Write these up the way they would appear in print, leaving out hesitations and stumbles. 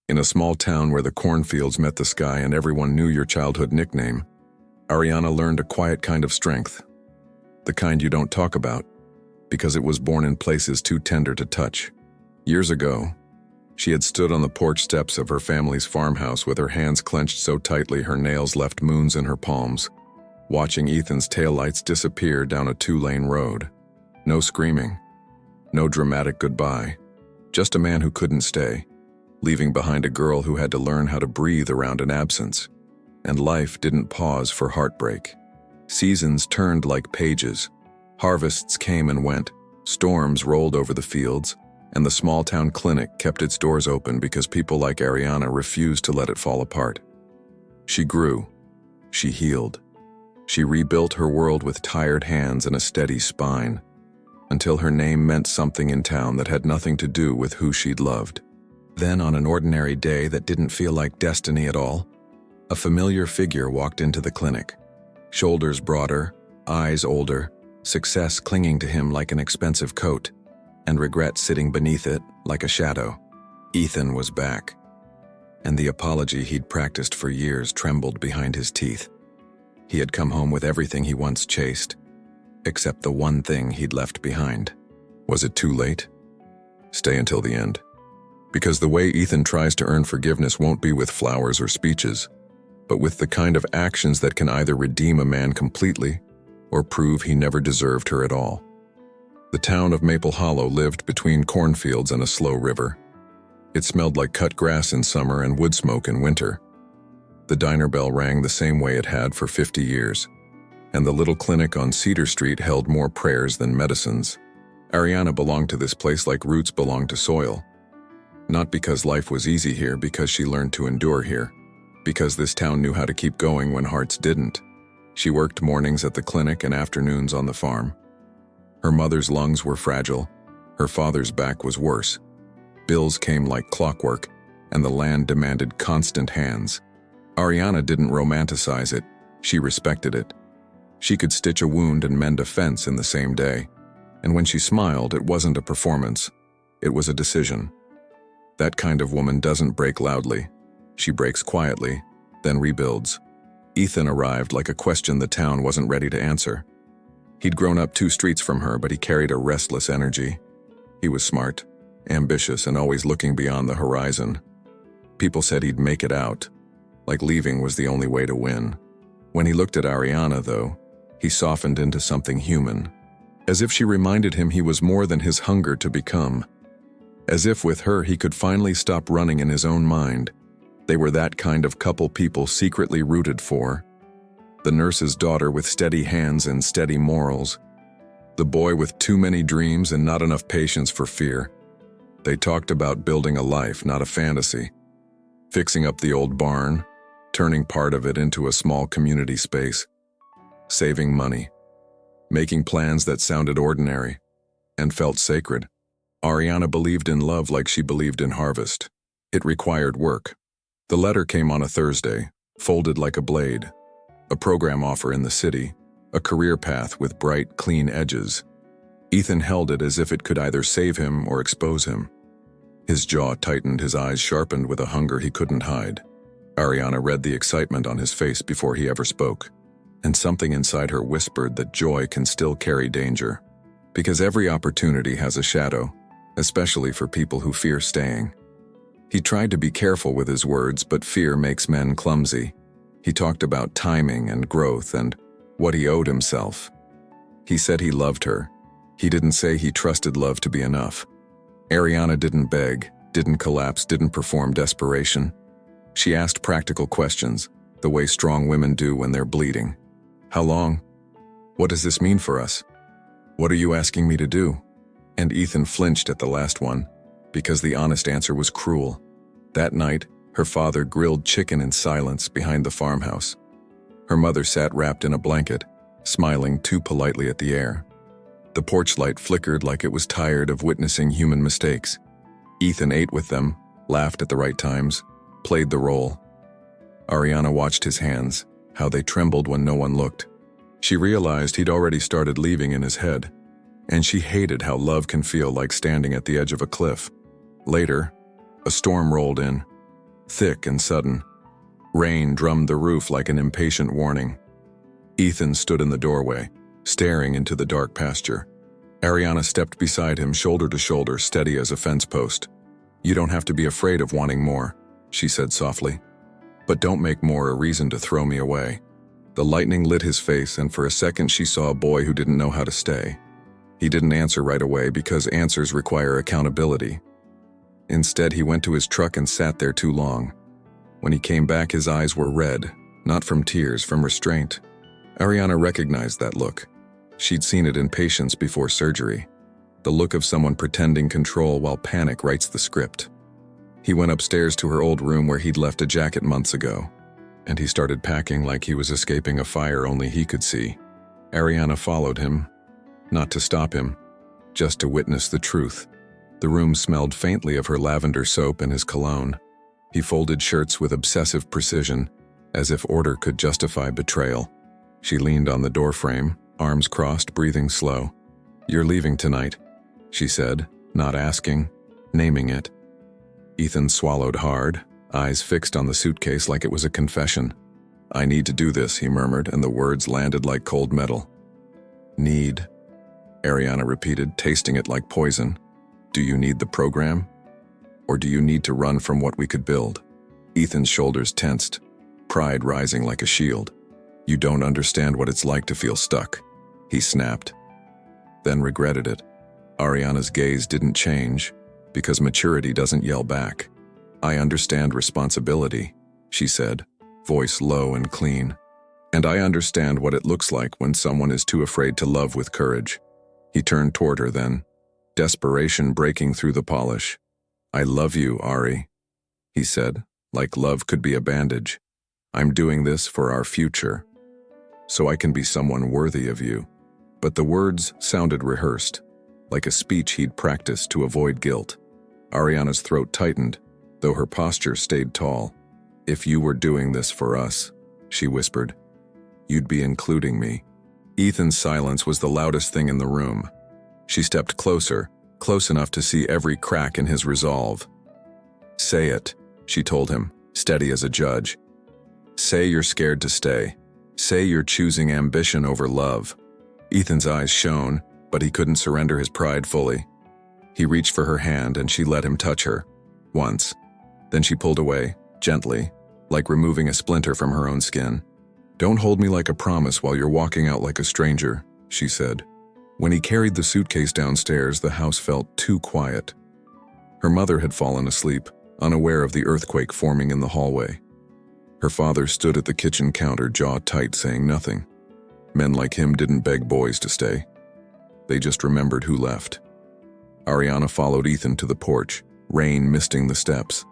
In a small town where the cornfields met the sky and everyone knew your childhood nickname, Arianna learned a quiet kind of strength. The kind you don't talk about, because it was born in places too tender to touch. Years ago, she had stood on the porch steps of her family's farmhouse with her hands clenched so tightly her nails left moons in her palms, watching Ethan's taillights disappear down a 2-lane road. No screaming, no dramatic goodbye, just a man who couldn't stay, leaving behind a girl who had to learn how to breathe around an absence. And life didn't pause for heartbreak. Seasons turned like pages. Harvests came and went, storms rolled over the fields, and the small-town clinic kept its doors open because people like Arianna refused to let it fall apart. She grew. She healed. She rebuilt her world with tired hands and a steady spine, until her name meant something in town that had nothing to do with who she'd loved. Then, on an ordinary day that didn't feel like destiny at all, a familiar figure walked into the clinic. Shoulders broader, eyes older, success clinging to him like an expensive coat, and regret sitting beneath it like a shadow. Ethan was back, and the apology he'd practiced for years trembled behind his teeth. He had come home with everything he once chased, except the one thing he'd left behind. Was it too late? Stay until the end. Because the way Ethan tries to earn forgiveness won't be with flowers or speeches, but with the kind of actions that can either redeem a man completely or prove he never deserved her at all. The town of Maple Hollow lived between cornfields and a slow river. It smelled like cut grass in summer and wood smoke in winter. The diner bell rang the same way it had for 50 years, and the little clinic on Cedar Street held more prayers than medicines. Arianna belonged to this place like roots belong to soil. Not because life was easy here, because she learned to endure here. Because this town knew how to keep going when hearts didn't. She worked mornings at the clinic and afternoons on the farm. Her mother's lungs were fragile. Her father's back was worse. Bills came like clockwork, and the land demanded constant hands. Arianna didn't romanticize it. She respected it. She could stitch a wound and mend a fence in the same day. And when she smiled, it wasn't a performance. It was a decision. That kind of woman doesn't break loudly. She breaks quietly, then rebuilds. Ethan arrived like a question the town wasn't ready to answer. He'd grown up 2 streets from her, but he carried a restless energy. He was smart, ambitious, and always looking beyond the horizon. People said he'd make it out, like leaving was the only way to win. When he looked at Arianna, though, he softened into something human, as if she reminded him he was more than his hunger to become. As if with her he could finally stop running in his own mind. They were that kind of couple people secretly rooted for. The nurse's daughter with steady hands and steady morals. The boy with too many dreams and not enough patience for fear. They talked about building a life, not a fantasy. Fixing up the old barn, turning part of it into a small community space. Saving money. Making plans that sounded ordinary and felt sacred. Arianna believed in love like she believed in harvest. It required work. The letter came on a Thursday, folded like a blade. A program offer in the city, a career path with bright, clean edges. Ethan held it as if it could either save him or expose him. His jaw tightened, his eyes sharpened with a hunger he couldn't hide. Arianna read the excitement on his face before he ever spoke, and something inside her whispered that joy can still carry danger, because every opportunity has a shadow, especially for people who fear staying. He tried to be careful with his words, but fear makes men clumsy. He talked about timing and growth and what he owed himself. He said he loved her. He didn't say he trusted love to be enough. Arianna didn't beg, didn't collapse, didn't perform desperation. She asked practical questions, the way strong women do when they're bleeding. How long? What does this mean for us? What are you asking me to do? And Ethan flinched at the last one, because the honest answer was cruel. That night, her father grilled chicken in silence behind the farmhouse. Her mother sat wrapped in a blanket, smiling too politely at the air. The porch light flickered like it was tired of witnessing human mistakes. Ethan ate with them, laughed at the right times, played the role. Arianna watched his hands, how they trembled when no one looked. She realized he'd already started leaving in his head, and she hated how love can feel like standing at the edge of a cliff. Later, a storm rolled in. thick and sudden. Rain drummed the roof like an impatient warning. Ethan stood in the doorway, staring into the dark pasture. Arianna stepped beside him, shoulder to shoulder, steady as a fence post. "You don't have to be afraid of wanting more," she said softly. "But don't make more a reason to throw me away." The lightning lit his face, and for a second she saw a boy who didn't know how to stay. He didn't answer right away because answers require accountability. Instead, he went to his truck and sat there too long. When he came back, his eyes were red, not from tears, from restraint. Arianna recognized that look. She'd seen it in patients before surgery. The look of someone pretending control while panic writes the script. He went upstairs to her old room where he'd left a jacket months ago, and he started packing like he was escaping a fire only he could see. Arianna followed him, not to stop him, just to witness the truth. The room smelled faintly of her lavender soap and his cologne. He folded shirts with obsessive precision, as if order could justify betrayal. She leaned on the doorframe, arms crossed, breathing slow. "You're leaving tonight," she said, not asking, naming it. Ethan swallowed hard, eyes fixed on the suitcase like it was a confession. "I need to do this," he murmured, and the words landed like cold metal. "Need," Arianna repeated, tasting it like poison. "Do you need the program? Or do you need to run from what we could build?" Ethan's shoulders tensed, pride rising like a shield. "You don't understand what it's like to feel stuck," he snapped, then regretted it. Arianna's gaze didn't change, because maturity doesn't yell back. "I understand responsibility," she said, voice low and clean. "And I understand what it looks like when someone is too afraid to love with courage." He turned toward her then, desperation breaking through the polish. "I love you, Ari," he said, like love could be a bandage. "I'm doing this for our future, so I can be someone worthy of you." But the words sounded rehearsed, like a speech he'd practiced to avoid guilt. Arianna's throat tightened, though her posture stayed tall. "If you were doing this for us," she whispered, "you'd be including me." Ethan's silence was the loudest thing in the room. She stepped closer, close enough to see every crack in his resolve. "Say it," she told him, steady as a judge. "Say you're scared to stay. Say you're choosing ambition over love." Ethan's eyes shone, but he couldn't surrender his pride fully. He reached for her hand and she let him touch her. Once. Then she pulled away, gently, like removing a splinter from her own skin. "Don't hold me like a promise while you're walking out like a stranger," she said. When he carried the suitcase downstairs, the house felt too quiet. Her mother had fallen asleep, unaware of the earthquake forming in the hallway. Her father stood at the kitchen counter, jaw tight, saying nothing. Men like him didn't beg boys to stay. They just remembered who left. Arianna followed Ethan to the porch, rain misting the steps.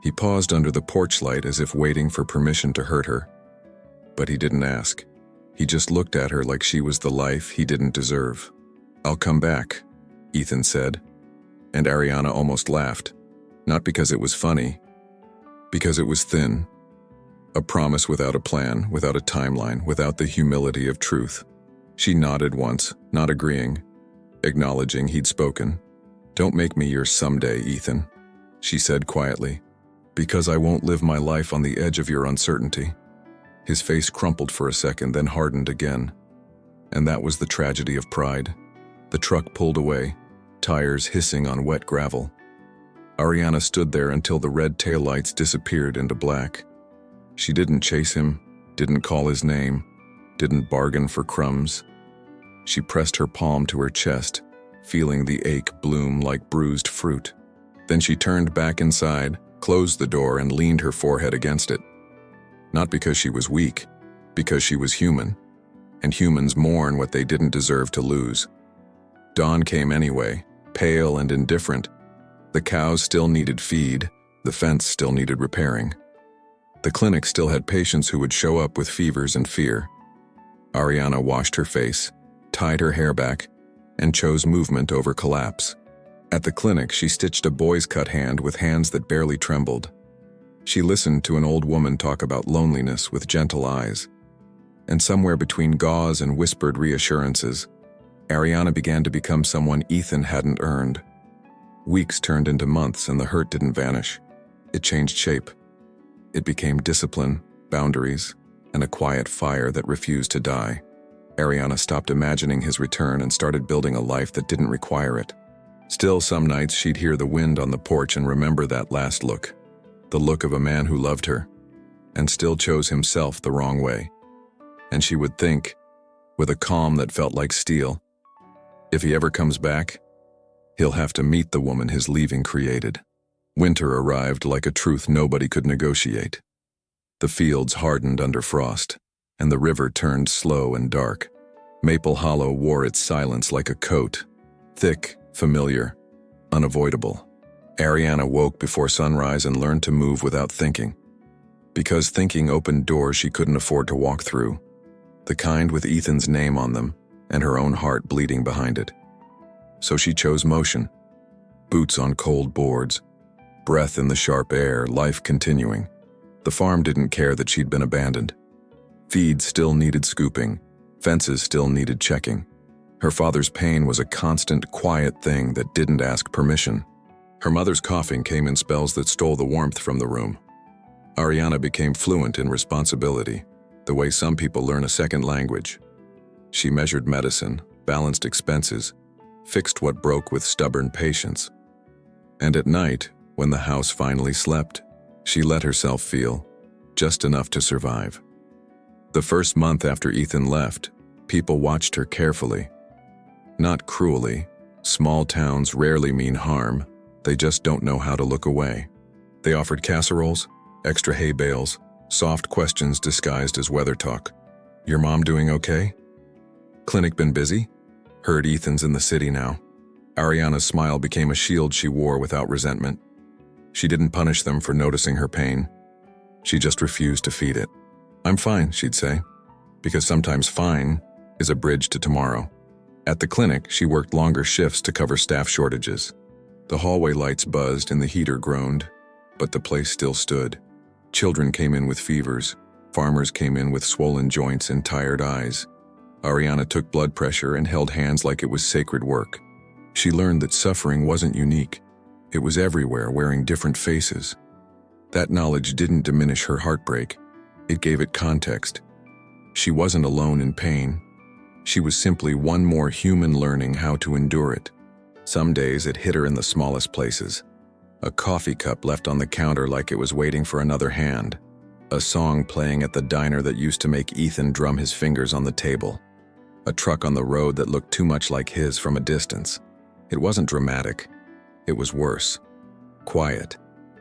He paused under the porch light as if waiting for permission to hurt her. But he didn't ask. He just looked at her like she was the life he didn't deserve. "I'll come back," Ethan said. And Arianna almost laughed. Not because it was funny, because it was thin. A promise without a plan, without a timeline, without the humility of truth. She nodded once, not agreeing, acknowledging he'd spoken. "Don't make me your someday, Ethan," she said quietly, "because I won't live my life on the edge of your uncertainty." His face crumpled for a second, then hardened again. And that was the tragedy of pride. The truck pulled away, tires hissing on wet gravel. Arianna stood there until the red taillights disappeared into black. She didn't chase him, didn't call his name, didn't bargain for crumbs. She pressed her palm to her chest, feeling the ache bloom like bruised fruit. Then she turned back inside, closed the door, and leaned her forehead against it. Not because she was weak, because she was human, and humans mourn what they didn't deserve to lose. Dawn came anyway, pale and indifferent. The cows still needed feed, the fence still needed repairing. The clinic still had patients who would show up with fevers and fear. Arianna washed her face, tied her hair back, and chose movement over collapse. At the clinic, she stitched a boy's cut hand with hands that barely trembled. She listened to an old woman talk about loneliness with gentle eyes. And somewhere between gauze and whispered reassurances, Arianna began to become someone Ethan hadn't earned. Weeks turned into months and the hurt didn't vanish. It changed shape. It became discipline, boundaries, and a quiet fire that refused to die. Arianna stopped imagining his return and started building a life that didn't require it. Still, some nights she'd hear the wind on the porch and remember that last look. The look of a man who loved her, and still chose himself the wrong way. And she would think, with a calm that felt like steel, if he ever comes back, he'll have to meet the woman his leaving created. Winter arrived like a truth nobody could negotiate. The fields hardened under frost, and the river turned slow and dark. Maple Hollow wore its silence like a coat, thick, familiar, unavoidable. Arianna woke before sunrise and learned to move without thinking. Because thinking opened doors she couldn't afford to walk through, the kind with Ethan's name on them and her own heart bleeding behind it. So she chose motion, boots on cold boards, breath in the sharp air, life continuing. The farm didn't care that she'd been abandoned. Feed still needed scooping, fences still needed checking. Her father's pain was a constant, quiet thing that didn't ask permission. Her mother's coughing came in spells that stole the warmth from the room. Arianna became fluent in responsibility, the way some people learn a second language. She measured medicine, balanced expenses, fixed what broke with stubborn patience. And at night, when the house finally slept, she let herself feel just enough to survive. The first month after Ethan left, people watched her carefully. Not cruelly. Small towns rarely mean harm, they just don't know how to look away. They offered casseroles, extra hay bales, soft questions disguised as weather talk. Your mom doing okay? Clinic been busy? Heard Ethan's in the city now. Arianna's smile became a shield she wore without resentment. She didn't punish them for noticing her pain. She just refused to feed it. I'm fine, she'd say, because sometimes fine is a bridge to tomorrow. At the clinic, she worked longer shifts to cover staff shortages. The hallway lights buzzed and the heater groaned, but the place still stood. Children came in with fevers. Farmers came in with swollen joints and tired eyes. Arianna took blood pressure and held hands like it was sacred work. She learned that suffering wasn't unique. It was everywhere, wearing different faces. That knowledge didn't diminish her heartbreak. It gave it context. She wasn't alone in pain. She was simply one more human learning how to endure it. Some days it hit her in the smallest places. A coffee cup left on the counter like it was waiting for another hand. A song playing at the diner that used to make Ethan drum his fingers on the table. A truck on the road that looked too much like his from a distance. It wasn't dramatic. It was worse. Quiet.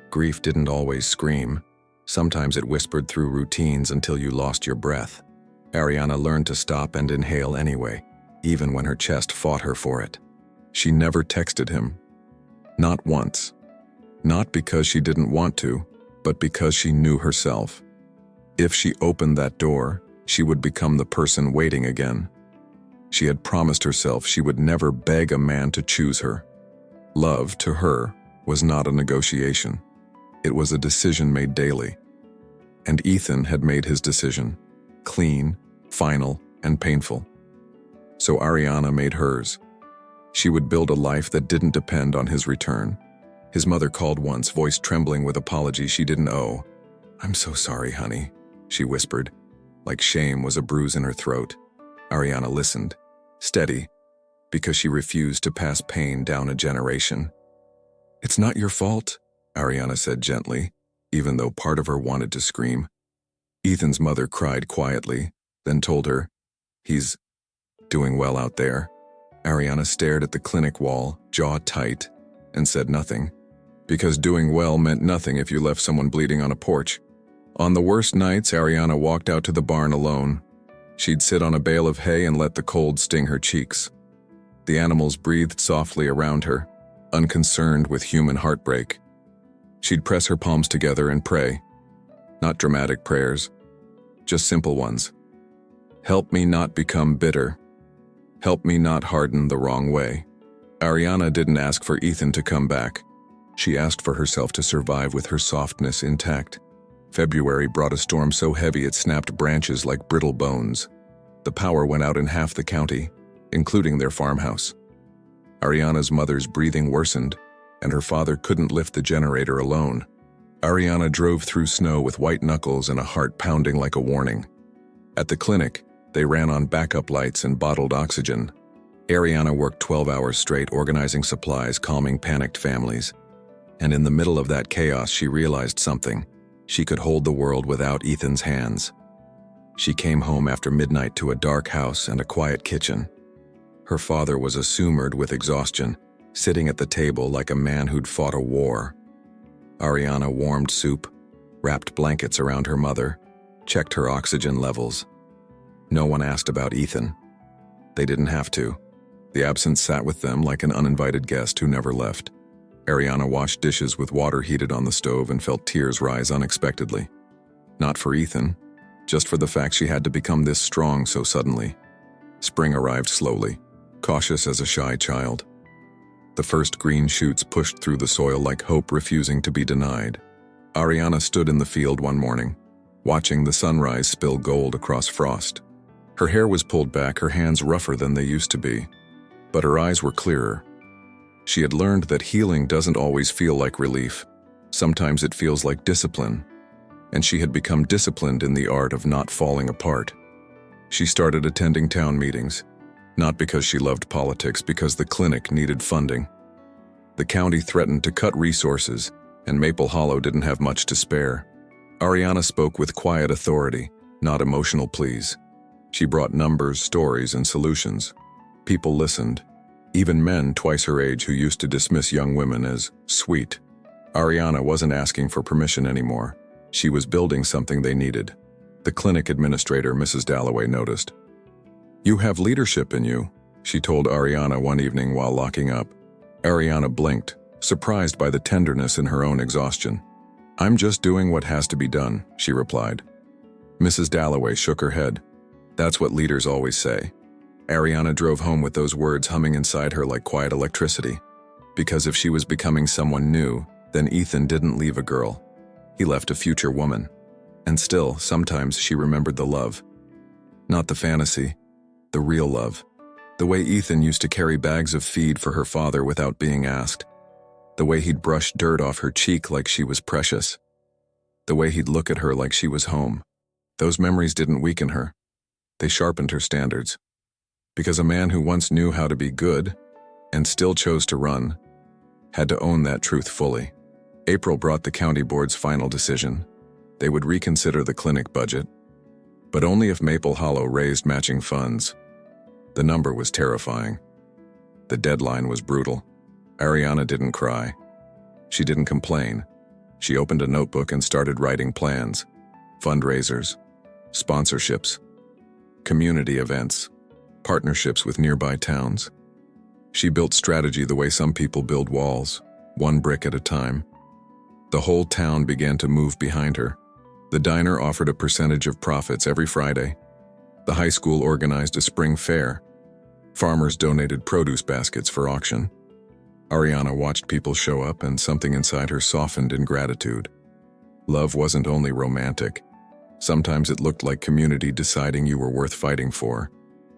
Grief didn't always scream. Sometimes it whispered through routines until you lost your breath. Arianna learned to stop and inhale anyway, even when her chest fought her for it. She never texted him. Not once. Not because she didn't want to, but because she knew herself. If she opened that door, she would become the person waiting again. She had promised herself she would never beg a man to choose her. Love, to her, was not a negotiation. It was a decision made daily. And Ethan had made his decision. Clean, final, and painful. So Arianna made hers. She would build a life that didn't depend on his return. His mother called once, voice trembling with apology she didn't owe. I'm so sorry, honey, she whispered, like shame was a bruise in her throat. Arianna listened, steady, because she refused to pass pain down a generation. It's not your fault, Arianna said gently, even though part of her wanted to scream. Ethan's mother cried quietly, then told her, he's doing well out there. Arianna stared at the clinic wall, jaw tight, and said nothing, because doing well meant nothing if you left someone bleeding on a porch. On the worst nights, Arianna walked out to the barn alone. She'd sit on a bale of hay and let the cold sting her cheeks. The animals breathed softly around her, unconcerned with human heartbreak. She'd press her palms together and pray. Not dramatic prayers, just simple ones. Help me not become bitter. Help me not harden the wrong way. Arianna didn't ask for Ethan to come back. She asked for herself to survive with her softness intact. February brought a storm so heavy it snapped branches like brittle bones. The power went out in half the county, including their farmhouse. Arianna's mother's breathing worsened, and her father couldn't lift the generator alone. Arianna drove through snow with white knuckles and a heart pounding like a warning. At the clinic, they ran on backup lights and bottled oxygen. Arianna worked 12 hours straight organizing supplies, calming panicked families. And in the middle of that chaos, she realized something. She could hold the world without Ethan's hands. She came home after midnight to a dark house and a quiet kitchen. Her father was assumed with exhaustion, sitting at the table like a man who'd fought a war. Arianna warmed soup, wrapped blankets around her mother, checked her oxygen levels. No one asked about Ethan. They didn't have to. The absence sat with them like an uninvited guest who never left. Arianna washed dishes with water heated on the stove and felt tears rise unexpectedly. Not for Ethan, just for the fact she had to become this strong so suddenly. Spring arrived slowly, cautious as a shy child. The first green shoots pushed through the soil like hope refusing to be denied. Arianna stood in the field one morning, watching the sunrise spill gold across frost. Her hair was pulled back, her hands rougher than they used to be, but her eyes were clearer. She had learned that healing doesn't always feel like relief. Sometimes it feels like discipline, and she had become disciplined in the art of not falling apart. She started attending town meetings, not because she loved politics, because the clinic needed funding. The county threatened to cut resources, and Maple Hollow didn't have much to spare. Arianna spoke with quiet authority, not emotional pleas. She brought numbers, stories, and solutions. People listened, even men twice her age who used to dismiss young women as sweet. Arianna wasn't asking for permission anymore. She was building something they needed. The clinic administrator, Mrs. Dalloway, noticed. "You have leadership in you," she told Arianna one evening while locking up. Arianna blinked, surprised by the tenderness in her own exhaustion. "I'm just doing what has to be done," she replied. Mrs. Dalloway shook her head. "That's what leaders always say." Arianna drove home with those words humming inside her like quiet electricity. Because if she was becoming someone new, then Ethan didn't leave a girl. He left a future woman. And still, sometimes she remembered the love. Not the fantasy, the real love. The way Ethan used to carry bags of feed for her father without being asked. The way he'd brush dirt off her cheek like she was precious. The way he'd look at her like she was home. Those memories didn't weaken her. They sharpened her standards. Because a man who once knew how to be good, and still chose to run, had to own that truth fully. April brought the county board's final decision. They would reconsider the clinic budget, but only if Maple Hollow raised matching funds. The number was terrifying. The deadline was brutal. Arianna didn't cry. She didn't complain. She opened a notebook and started writing plans, fundraisers, sponsorships, community events, partnerships with nearby towns. She built strategy the way some people build walls, one brick at a time. The whole town began to move behind her. The diner offered a percentage of profits every Friday. The high school organized a spring fair. Farmers donated produce baskets for auction. Arianna watched people show up, and something inside her softened in gratitude. Love wasn't only romantic. Sometimes it looked like community deciding you were worth fighting for.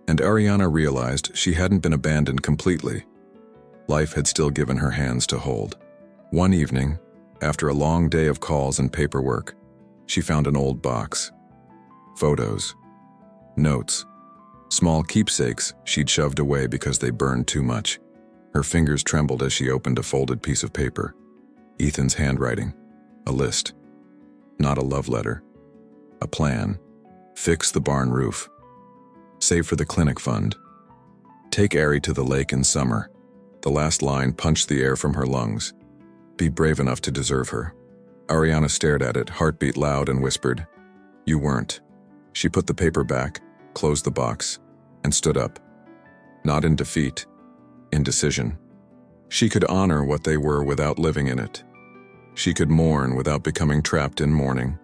And Arianna realized she hadn't been abandoned completely. Life had still given her hands to hold. One evening, after a long day of calls and paperwork, she found an old box. Photos, notes, small keepsakes she'd shoved away because they burned too much. Her fingers trembled as she opened a folded piece of paper. Ethan's handwriting. A list. Not a love letter. A plan. Fix the barn roof. Save for the clinic fund. Take Ari to the lake in summer. The last line punched the air from her lungs. Be brave enough to deserve her. Arianna stared at it, heartbeat loud, and whispered, "You weren't." She put the paper back, closed the box, and stood up. Not in defeat, in decision. She could honor what they were without living in it. She could mourn without becoming trapped in mourning.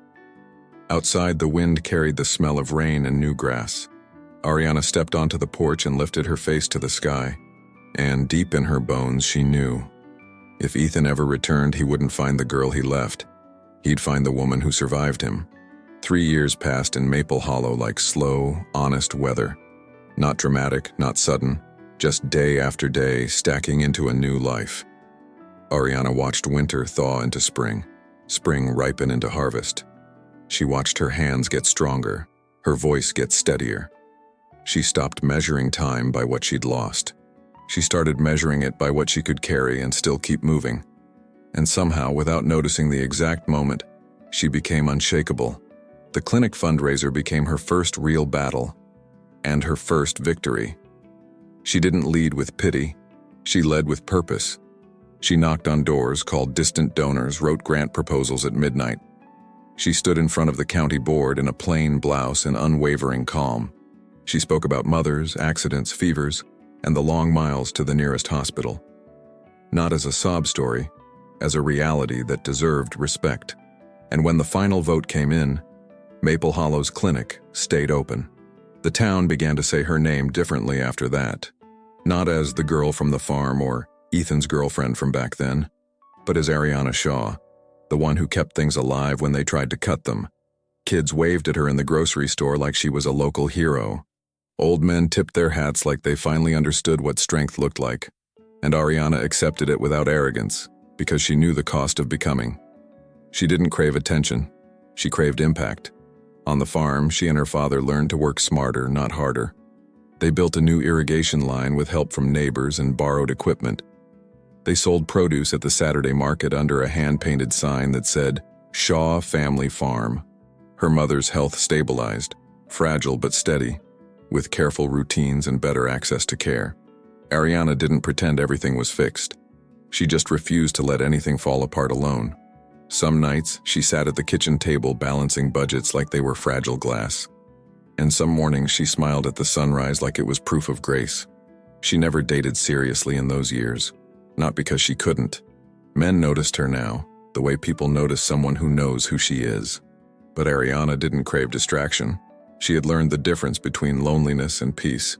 Outside, the wind carried the smell of rain and new grass. Arianna stepped onto the porch and lifted her face to the sky. And deep in her bones, she knew. If Ethan ever returned, he wouldn't find the girl he left. He'd find the woman who survived him. 3 years passed in Maple Hollow like slow, honest weather. Not dramatic, not sudden, just day after day stacking into a new life. Arianna watched winter thaw into spring. spring ripen into harvest. She watched her hands get stronger, her voice get steadier. She stopped measuring time by what she'd lost. She started measuring it by what she could carry and still keep moving. And somehow, without noticing the exact moment, she became unshakable. The clinic fundraiser became her first real battle, and her first victory. She didn't lead with pity, she led with purpose. She knocked on doors, called distant donors, wrote grant proposals at midnight. She stood in front of the county board in a plain blouse and unwavering calm. She spoke about mothers, accidents, fevers, and the long miles to the nearest hospital. Not as a sob story, as a reality that deserved respect. And when the final vote came in, Maple Hollow's clinic stayed open. The town began to say her name differently after that. Not as the girl from the farm or Ethan's girlfriend from back then, but as Arianna Shaw, the one who kept things alive when they tried to cut them. Kids waved at her in the grocery store like she was a local hero. Old men tipped their hats like they finally understood what strength looked like. And Arianna accepted it without arrogance, because she knew the cost of becoming. She didn't crave attention, she craved impact. On the farm, she and her father learned to work smarter, not harder. They built a new irrigation line with help from neighbors and borrowed equipment. They sold produce at the Saturday market under a hand-painted sign that said, Shaw Family Farm. Her mother's health stabilized, fragile but steady, with careful routines and better access to care. Arianna didn't pretend everything was fixed. She just refused to let anything fall apart alone. Some nights, she sat at the kitchen table balancing budgets like they were fragile glass. And some mornings, she smiled at the sunrise like it was proof of grace. She never dated seriously in those years, not because she couldn't. Men noticed her now, the way people notice someone who knows who she is. But Arianna didn't crave distraction. She had learned the difference between loneliness and peace.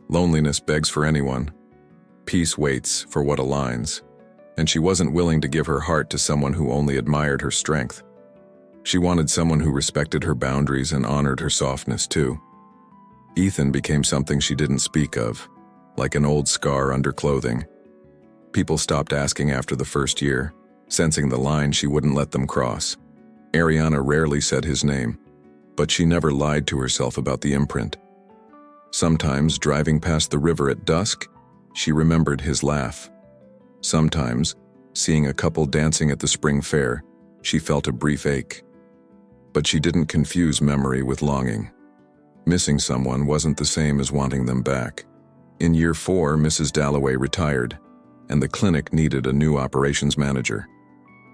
Loneliness begs for anyone. Peace waits for what aligns. And she wasn't willing to give her heart to someone who only admired her strength. She wanted someone who respected her boundaries and honored her softness too. Ethan became something she didn't speak of, like an old scar under clothing. People stopped asking after the first year, sensing the line she wouldn't let them cross. Arianna rarely said his name, but she never lied to herself about the imprint. Sometimes, driving past the river at dusk, she remembered his laugh. Sometimes, seeing a couple dancing at the spring fair, she felt a brief ache. But she didn't confuse memory with longing. Missing someone wasn't the same as wanting them back. In year 4, Mrs. Dalloway retired, and the clinic needed a new operations manager.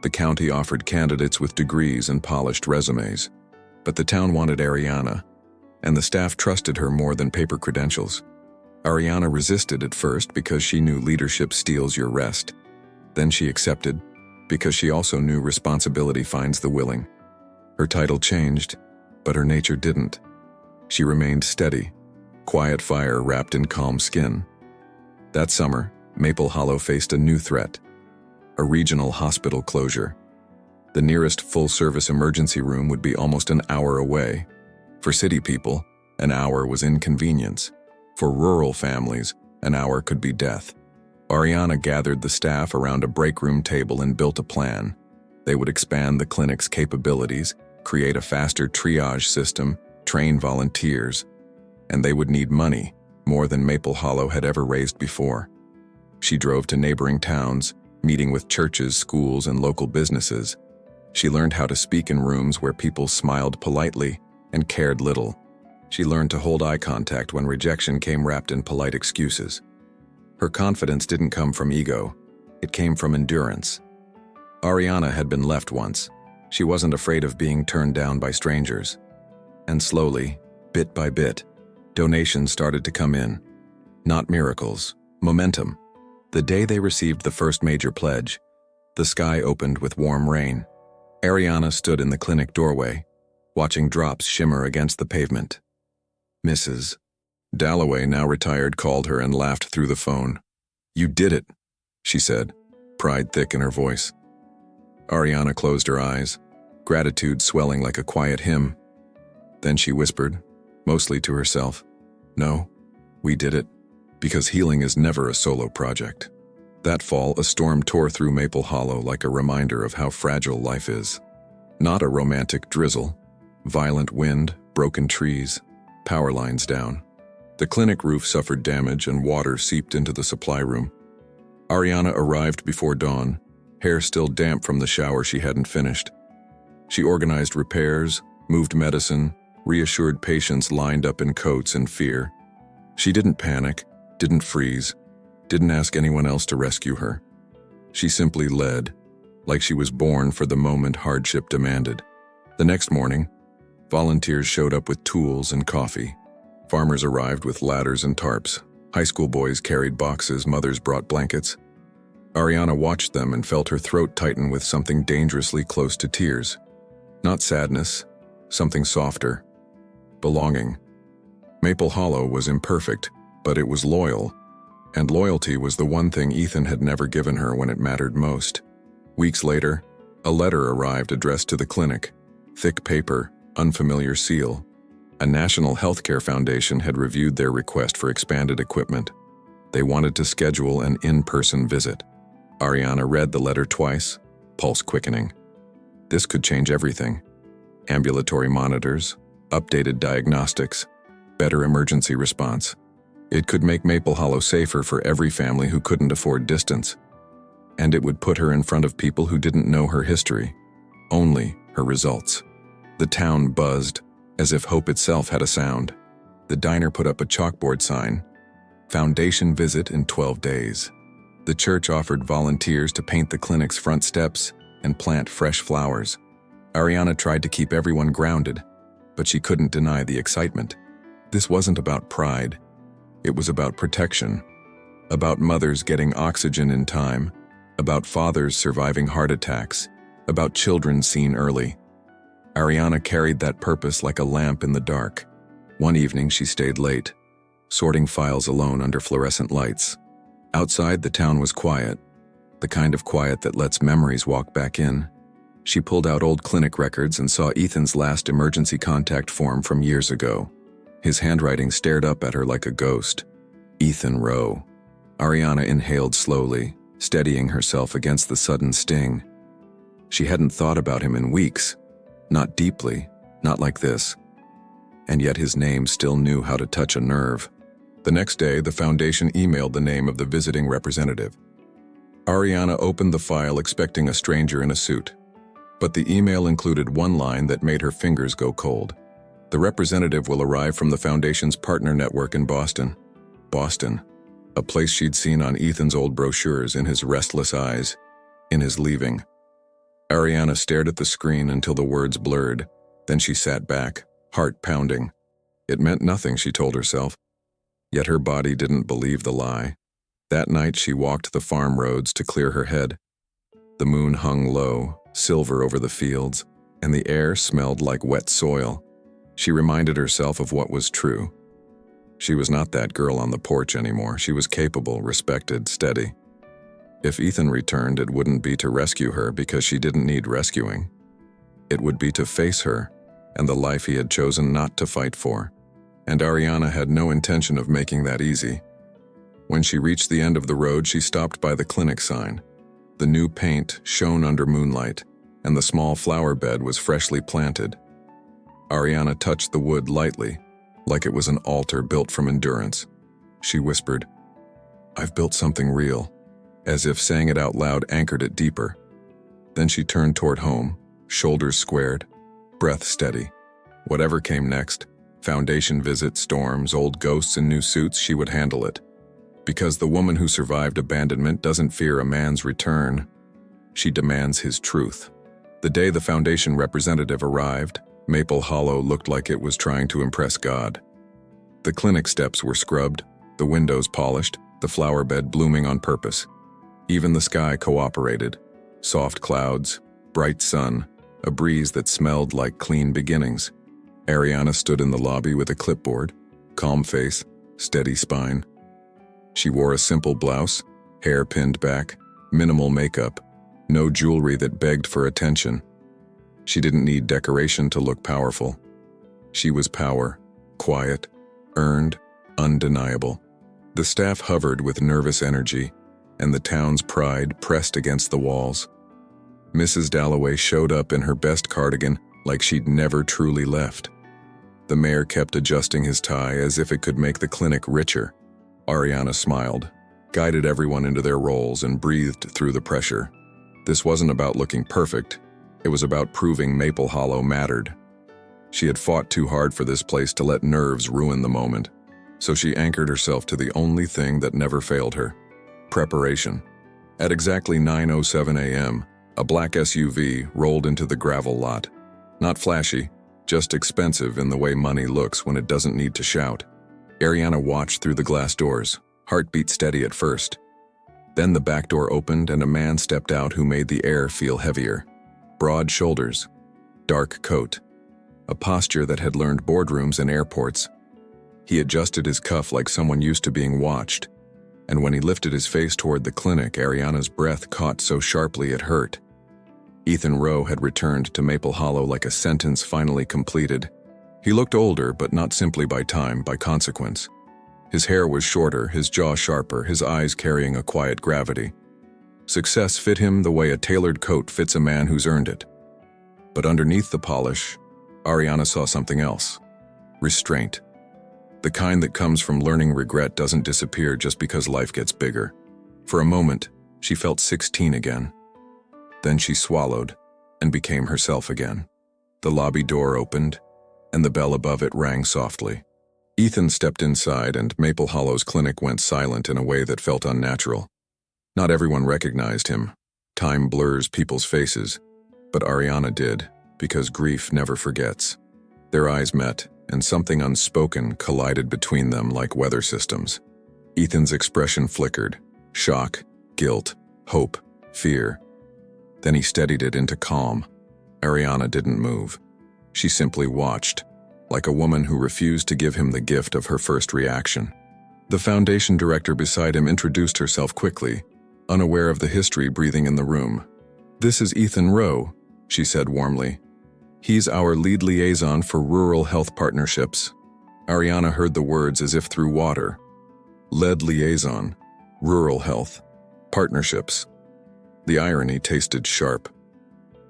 The county offered candidates with degrees and polished resumes, but the town wanted Arianna, and the staff trusted her more than paper credentials. Arianna resisted at first because she knew leadership steals your rest. Then she accepted, because she also knew responsibility finds the willing. Her title changed, but her nature didn't. She remained steady, quiet fire wrapped in calm skin. That summer, Maple Hollow faced a new threat: a regional hospital closure. The nearest full-service emergency room would be almost an hour away. For city people, an hour was inconvenience. For rural families, an hour could be death. Arianna gathered the staff around a break room table and built a plan. They would expand the clinic's capabilities, create a faster triage system, train volunteers, and they would need money, more than Maple Hollow had ever raised before. She drove to neighboring towns, meeting with churches, schools, and local businesses. She learned how to speak in rooms where people smiled politely and cared little. She learned to hold eye contact when rejection came wrapped in polite excuses. Her confidence didn't come from ego, it came from endurance. Arianna had been left once. She wasn't afraid of being turned down by strangers. And slowly, bit by bit, donations started to come in. Not miracles, momentum. The day they received the first major pledge, the sky opened with warm rain. Arianna stood in the clinic doorway, watching drops shimmer against the pavement. Mrs. Dalloway, now retired, called her and laughed through the phone. "You did it," she said, pride thick in her voice. Arianna closed her eyes, gratitude swelling like a quiet hymn. Then she whispered, mostly to herself, "No, we did it, because healing is never a solo project." That fall, a storm tore through Maple Hollow like a reminder of how fragile life is. Not a romantic drizzle. Violent wind, broken trees, power lines down. The clinic roof suffered damage and water seeped into the supply room. Arianna arrived before dawn, hair still damp from the shower she hadn't finished. She organized repairs, moved medicine, reassured patients lined up in coats in fear. She didn't panic, didn't freeze, didn't ask anyone else to rescue her. She simply led, like she was born for the moment hardship demanded. The next morning, volunteers showed up with tools and coffee. Farmers arrived with ladders and tarps. High school boys carried boxes, mothers brought blankets. Arianna watched them and felt her throat tighten with something dangerously close to tears. Not sadness, something softer. Belonging. Maple Hollow was imperfect, but it was loyal. And loyalty was the one thing Ethan had never given her when it mattered most. Weeks later, a letter arrived addressed to the clinic. Thick paper, unfamiliar seal. A National Healthcare Foundation had reviewed their request for expanded equipment. They wanted to schedule an in-person visit. Arianna read the letter twice, pulse quickening. This could change everything. Ambulatory monitors, updated diagnostics, better emergency response. It could make Maple Hollow safer for every family who couldn't afford distance. And it would put her in front of people who didn't know her history, only her results. The town buzzed, as if hope itself had a sound. The diner put up a chalkboard sign, "Foundation visit in 12 days." The church offered volunteers to paint the clinic's front steps and plant fresh flowers. Arianna tried to keep everyone grounded, but she couldn't deny the excitement. This wasn't about pride. It was about protection, about mothers getting oxygen in time, about fathers surviving heart attacks, about children seen early. Arianna carried that purpose like a lamp in the dark. One evening she stayed late, sorting files alone under fluorescent lights. Outside, the town was quiet, the kind of quiet that lets memories walk back in. She pulled out old clinic records and saw Ethan's last emergency contact form from years ago. His handwriting stared up at her like a ghost. Ethan Rowe. Arianna inhaled slowly, steadying herself against the sudden sting. She hadn't thought about him in weeks. Not deeply, not like this. And yet his name still knew how to touch a nerve. The next day, the foundation emailed the name of the visiting representative. Arianna opened the file expecting a stranger in a suit. But the email included one line that made her fingers go cold. The representative will arrive from the foundation's partner network in Boston. Boston, a place she'd seen on Ethan's old brochures, in his restless eyes, in his leaving. Arianna stared at the screen until the words blurred. Then she sat back, heart pounding. It meant nothing, she told herself. Yet her body didn't believe the lie. That night she walked the farm roads to clear her head. The moon hung low, silver over the fields, and the air smelled like wet soil. She reminded herself of what was true. She was not that girl on the porch anymore. She was capable, respected, steady. If Ethan returned, it wouldn't be to rescue her because she didn't need rescuing. It would be to face her and the life he had chosen not to fight for. And Arianna had no intention of making that easy. When she reached the end of the road, she stopped by the clinic sign. The new paint shone under moonlight, and the small flower bed was freshly planted. Arianna touched the wood lightly, like it was an altar built from endurance. She whispered, "I've built something real," as if saying it out loud anchored it deeper. Then she turned toward home, shoulders squared, breath steady. Whatever came next, foundation visit, storms, old ghosts in new suits, she would handle it. Because the woman who survived abandonment doesn't fear a man's return. She demands his truth. The day the foundation representative arrived, Maple Hollow looked like it was trying to impress God. The clinic steps were scrubbed, the windows polished, the flower bed blooming on purpose. Even the sky cooperated. Soft clouds, bright sun, a breeze that smelled like clean beginnings. Arianna stood in the lobby with a clipboard, calm face, steady spine. She wore a simple blouse, hair pinned back, minimal makeup, no jewelry that begged for attention. She didn't need decoration to look powerful. She was power, quiet, earned, undeniable. The staff hovered with nervous energy, and the town's pride pressed against the walls. Mrs. Dalloway showed up in her best cardigan like she'd never truly left. The mayor kept adjusting his tie as if it could make the clinic richer. Arianna smiled, guided everyone into their roles, and breathed through the pressure. This wasn't about looking perfect. It was about proving Maple Hollow mattered. She had fought too hard for this place to let nerves ruin the moment, so she anchored herself to the only thing that never failed her: preparation. At exactly 9:07 a.m., a black SUV rolled into the gravel lot. Not flashy, just expensive in the way money looks when it doesn't need to shout. Arianna watched through the glass doors, heartbeat steady at first. Then the back door opened and a man stepped out who made the air feel heavier. Broad shoulders, dark coat, a posture that had learned boardrooms and airports. He adjusted his cuff like someone used to being watched, and when he lifted his face toward the clinic, Arianna's breath caught so sharply it hurt. Ethan Rowe had returned to Maple Hollow like a sentence finally completed. He looked older, but not simply by time, by consequence. His hair was shorter, his jaw sharper, his eyes carrying a quiet gravity. Success fit him the way a tailored coat fits a man who's earned it. But underneath the polish, Arianna saw something else: restraint. The kind that comes from learning regret doesn't disappear just because life gets bigger. For a moment, she felt 16 again. Then she swallowed and became herself again. The lobby door opened, and the bell above it rang softly. Ethan stepped inside, and Maple Hollow's clinic went silent in a way that felt unnatural. Not everyone recognized him. Time blurs people's faces, but Arianna did, because grief never forgets. Their eyes met, and something unspoken collided between them like weather systems. Ethan's expression flickered: shock, guilt, hope, fear. Then he steadied it into calm. Arianna didn't move. She simply watched, like a woman who refused to give him the gift of her first reaction. The foundation director beside him introduced herself quickly, unaware of the history breathing in the room. "This is Ethan Rowe," she said warmly. "He's our lead liaison for rural health partnerships." Arianna heard the words as if through water. Lead liaison, rural health, partnerships. The irony tasted sharp.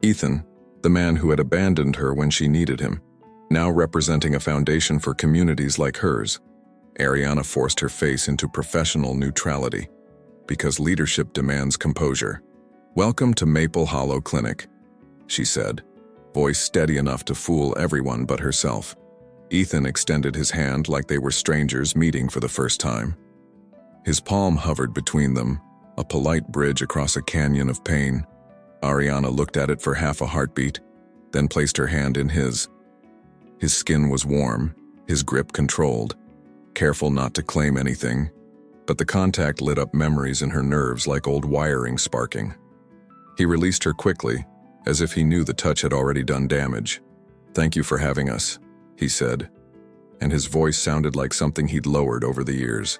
Ethan, the man who had abandoned her when she needed him, now representing a foundation for communities like hers. Arianna forced her face into professional neutrality, because leadership demands composure. "Welcome to Maple Hollow Clinic," she said, voice steady enough to fool everyone but herself. Ethan extended his hand like they were strangers meeting for the first time. His palm hovered between them, a polite bridge across a canyon of pain. Arianna looked at it for half a heartbeat, then placed her hand in his. His skin was warm, his grip controlled, careful not to claim anything, but the contact lit up memories in her nerves like old wiring sparking. He released her quickly, as if he knew the touch had already done damage. "Thank you for having us," he said, and his voice sounded like something he'd lowered over the years.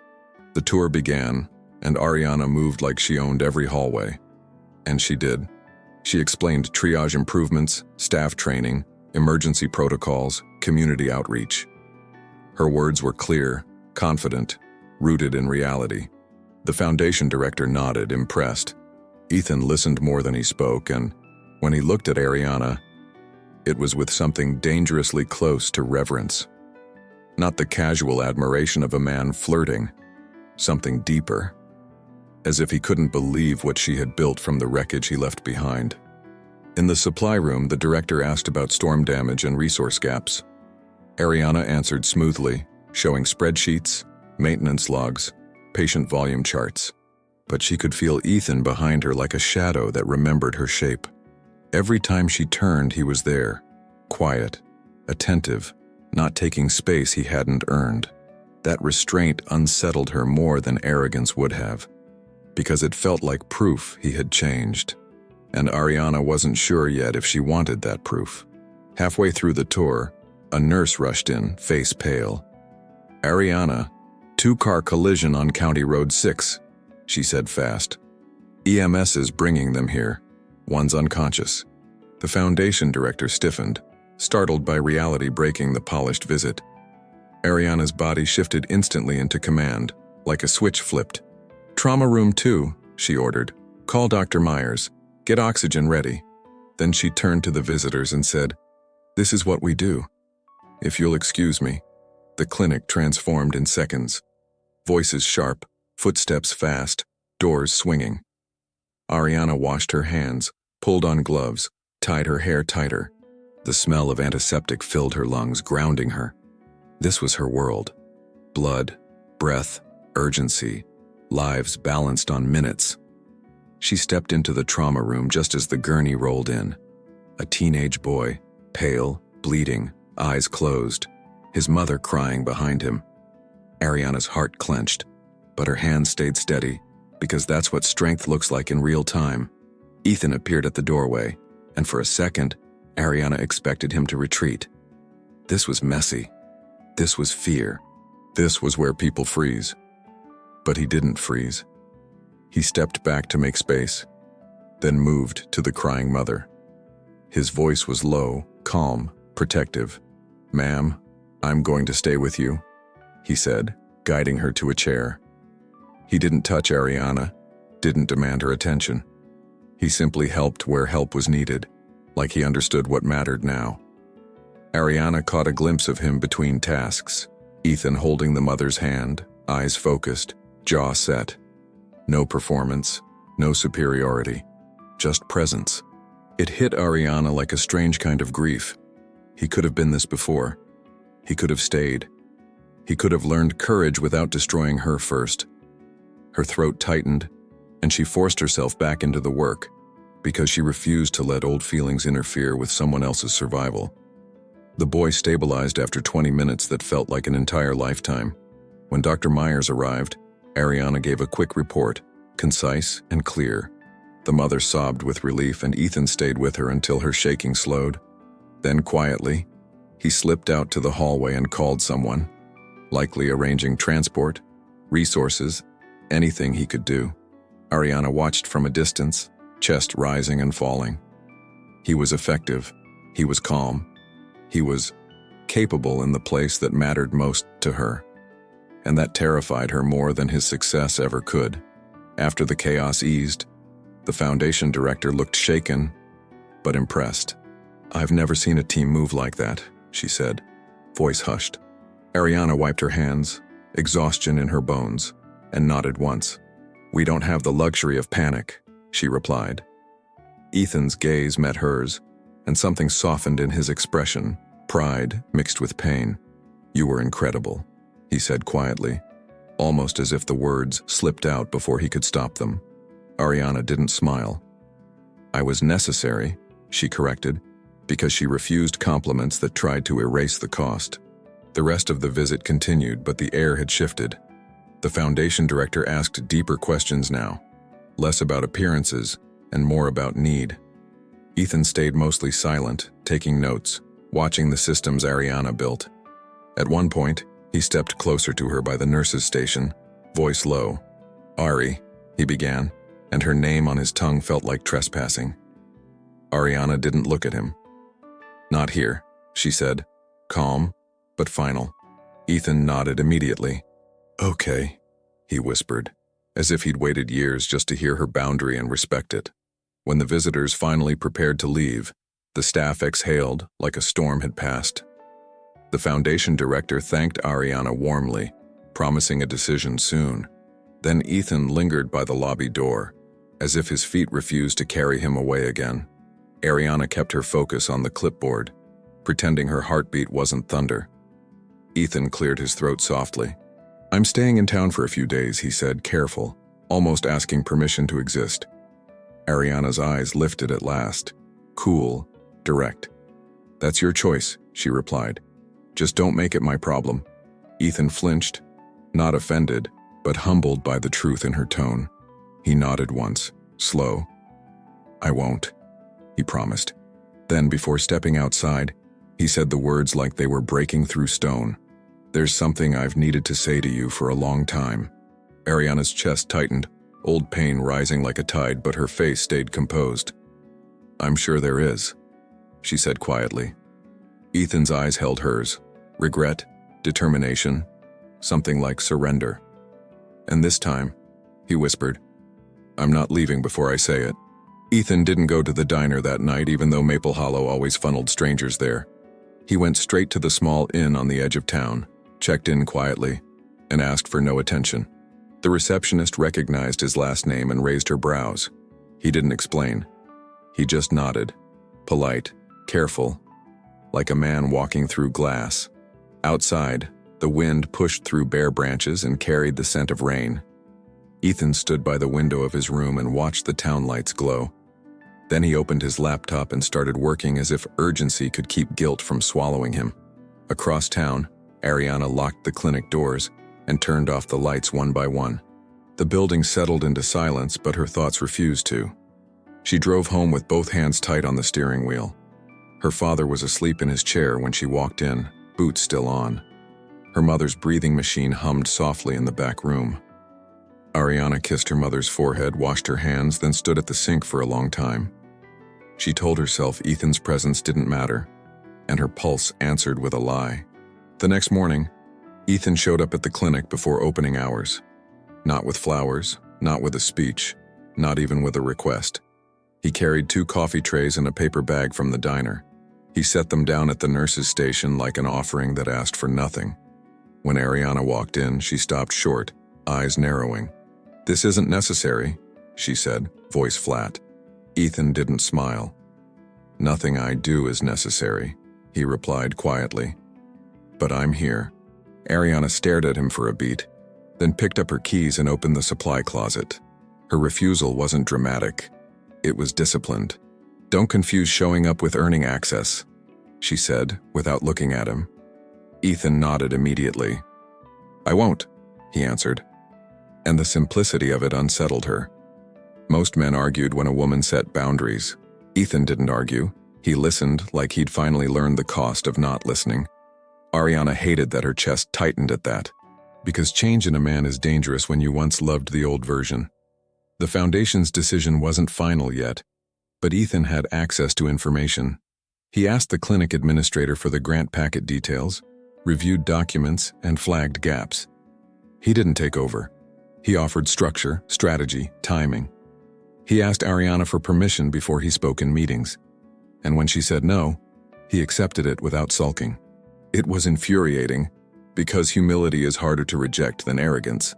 The tour began, and Arianna moved like she owned every hallway. And she did. She explained triage improvements, staff training, emergency protocols, community outreach. Her words were clear, confident, rooted in reality. The foundation director nodded, impressed. Ethan listened more than he spoke, and when he looked at Arianna, it was with something dangerously close to reverence. Not the casual admiration of a man flirting, something deeper, as if he couldn't believe what she had built from the wreckage he left behind. In the supply room, the director asked about storm damage and resource gaps. Arianna answered smoothly, showing spreadsheets, maintenance logs, patient volume charts. But she could feel Ethan behind her like a shadow that remembered her shape. Every time she turned, he was there, quiet, attentive, not taking space he hadn't earned. That restraint unsettled her more than arrogance would have, because it felt like proof he had changed. And Arianna wasn't sure yet if she wanted that proof. Halfway through the tour, a nurse rushed in, face pale. "Arianna, 2-car collision on County Road 6, she said fast. "EMS is bringing them here. One's unconscious." The foundation director stiffened, startled by reality breaking the polished visit. Arianna's body shifted instantly into command, like a switch flipped. "Trauma room 2, she ordered. "Call Dr. Myers. Get oxygen ready." Then she turned to the visitors and said, "This is what we do. If you'll excuse me." The clinic transformed in seconds. Voices sharp, footsteps fast, doors swinging. Arianna washed her hands, pulled on gloves, tied her hair tighter. The smell of antiseptic filled her lungs, grounding her. This was her world. Blood, breath, urgency, lives balanced on minutes. She stepped into the trauma room just as the gurney rolled in. A teenage boy, pale, bleeding, eyes closed, his mother crying behind him. Arianna's heart clenched, but her hands stayed steady, because that's what strength looks like in real time. Ethan appeared at the doorway, and for a second, Arianna expected him to retreat. This was messy. This was fear. This was where people freeze. But he didn't freeze. He stepped back to make space, then moved to the crying mother. His voice was low, calm, protective. "Ma'am, I'm going to stay with you," he said, guiding her to a chair. He didn't touch Arianna, didn't demand her attention. He simply helped where help was needed, like he understood what mattered now. Arianna caught a glimpse of him between tasks, Ethan holding the mother's hand, eyes focused, jaw set. No performance, no superiority, just presence. It hit Arianna like a strange kind of grief. He could have been this before. He could have stayed. He could have learned courage without destroying her first. Her throat tightened, and she forced herself back into the work, because she refused to let old feelings interfere with someone else's survival. The boy stabilized after 20 minutes that felt like an entire lifetime. When Dr. Myers arrived, Arianna gave a quick report, concise and clear. The mother sobbed with relief, and Ethan stayed with her until her shaking slowed. Then quietly, he slipped out to the hallway and called someone, likely arranging transport, resources, anything he could do. Arianna watched from a distance, chest rising and falling. He was effective. He was calm. He was capable in the place that mattered most to her. And that terrified her more than his success ever could. After the chaos eased, the foundation director looked shaken, but impressed. "I've never seen a team move like that," she said, voice hushed. Arianna wiped her hands, exhaustion in her bones, and nodded once. "We don't have the luxury of panic," she replied. Ethan's gaze met hers, and something softened in his expression, pride mixed with pain. "You were incredible," he said quietly, almost as if the words slipped out before he could stop them. Arianna didn't smile. "I was necessary," she corrected, because she refused compliments that tried to erase the cost. The rest of the visit continued, but the air had shifted. The foundation director asked deeper questions now, less about appearances and more about need. Ethan stayed mostly silent, taking notes, watching the systems Arianna built. At one point, he stepped closer to her by the nurse's station, voice low. "Ari," he began, and her name on his tongue felt like trespassing. Arianna didn't look at him. "Not here," she said, calm, but final. Ethan nodded immediately. "Okay," he whispered, as if he'd waited years just to hear her boundary and respect it. When the visitors finally prepared to leave, the staff exhaled like a storm had passed. The foundation director thanked Arianna warmly, promising a decision soon. Then Ethan lingered by the lobby door, as if his feet refused to carry him away again. Arianna kept her focus on the clipboard, pretending her heartbeat wasn't thunder. Ethan cleared his throat softly. "I'm staying in town for a few days," he said, careful, almost asking permission to exist. Arianna's eyes lifted at last, cool, direct. "That's your choice," she replied. "Just don't make it my problem." Ethan flinched, not offended, but humbled by the truth in her tone. He nodded once, slow. "I won't," he promised. Then, before stepping outside, he said the words like they were breaking through stone. "There's something I've needed to say to you for a long time." Arianna's chest tightened, old pain rising like a tide, but her face stayed composed. "I'm sure there is," she said quietly. Ethan's eyes held hers. Regret, determination, something like surrender. "And this time," he whispered, I'm not leaving before I say it. Ethan didn't go to the diner that night, even though Maple Hollow always funneled strangers there. He went straight to the small inn on the edge of town, checked in quietly, and asked for no attention. The receptionist recognized his last name and raised her brows. He didn't explain. He just nodded, polite, careful, like a man walking through glass. Outside, the wind pushed through bare branches and carried the scent of rain. Ethan stood by the window of his room and watched the town lights glow. Then he opened his laptop and started working as if urgency could keep guilt from swallowing him. Across town, Arianna locked the clinic doors and turned off the lights one by one. The building settled into silence, but her thoughts refused to. She drove home with both hands tight on the steering wheel. Her father was asleep in his chair when she walked in, boots still on. Her mother's breathing machine hummed softly in the back room. Arianna kissed her mother's forehead, washed her hands, then stood at the sink for a long time. She told herself Ethan's presence didn't matter, and her pulse answered with a lie. The next morning, Ethan showed up at the clinic before opening hours. Not with flowers, not with a speech, not even with a request. He carried 2 coffee trays and a paper bag from the diner. He set them down at the nurse's station like an offering that asked for nothing. When Arianna walked in, she stopped short, eyes narrowing. "This isn't necessary," she said, voice flat. Ethan didn't smile. "Nothing I do is necessary," he replied quietly. "But I'm here." Arianna stared at him for a beat, then picked up her keys and opened the supply closet. Her refusal wasn't dramatic. It was disciplined. "Don't confuse showing up with earning access," she said, without looking at him. Ethan nodded immediately. "I won't," he answered. And the simplicity of it unsettled her. Most men argued when a woman set boundaries. Ethan didn't argue. He listened like he'd finally learned the cost of not listening. Arianna hated that her chest tightened at that, because change in a man is dangerous when you once loved the old version. The Foundation's decision wasn't final yet, but Ethan had access to information. He asked the clinic administrator for the grant packet details, reviewed documents, and flagged gaps. He didn't take over. He offered structure, strategy, timing. He asked Arianna for permission before he spoke in meetings, and when she said no, he accepted it without sulking. It was infuriating, because humility is harder to reject than arrogance.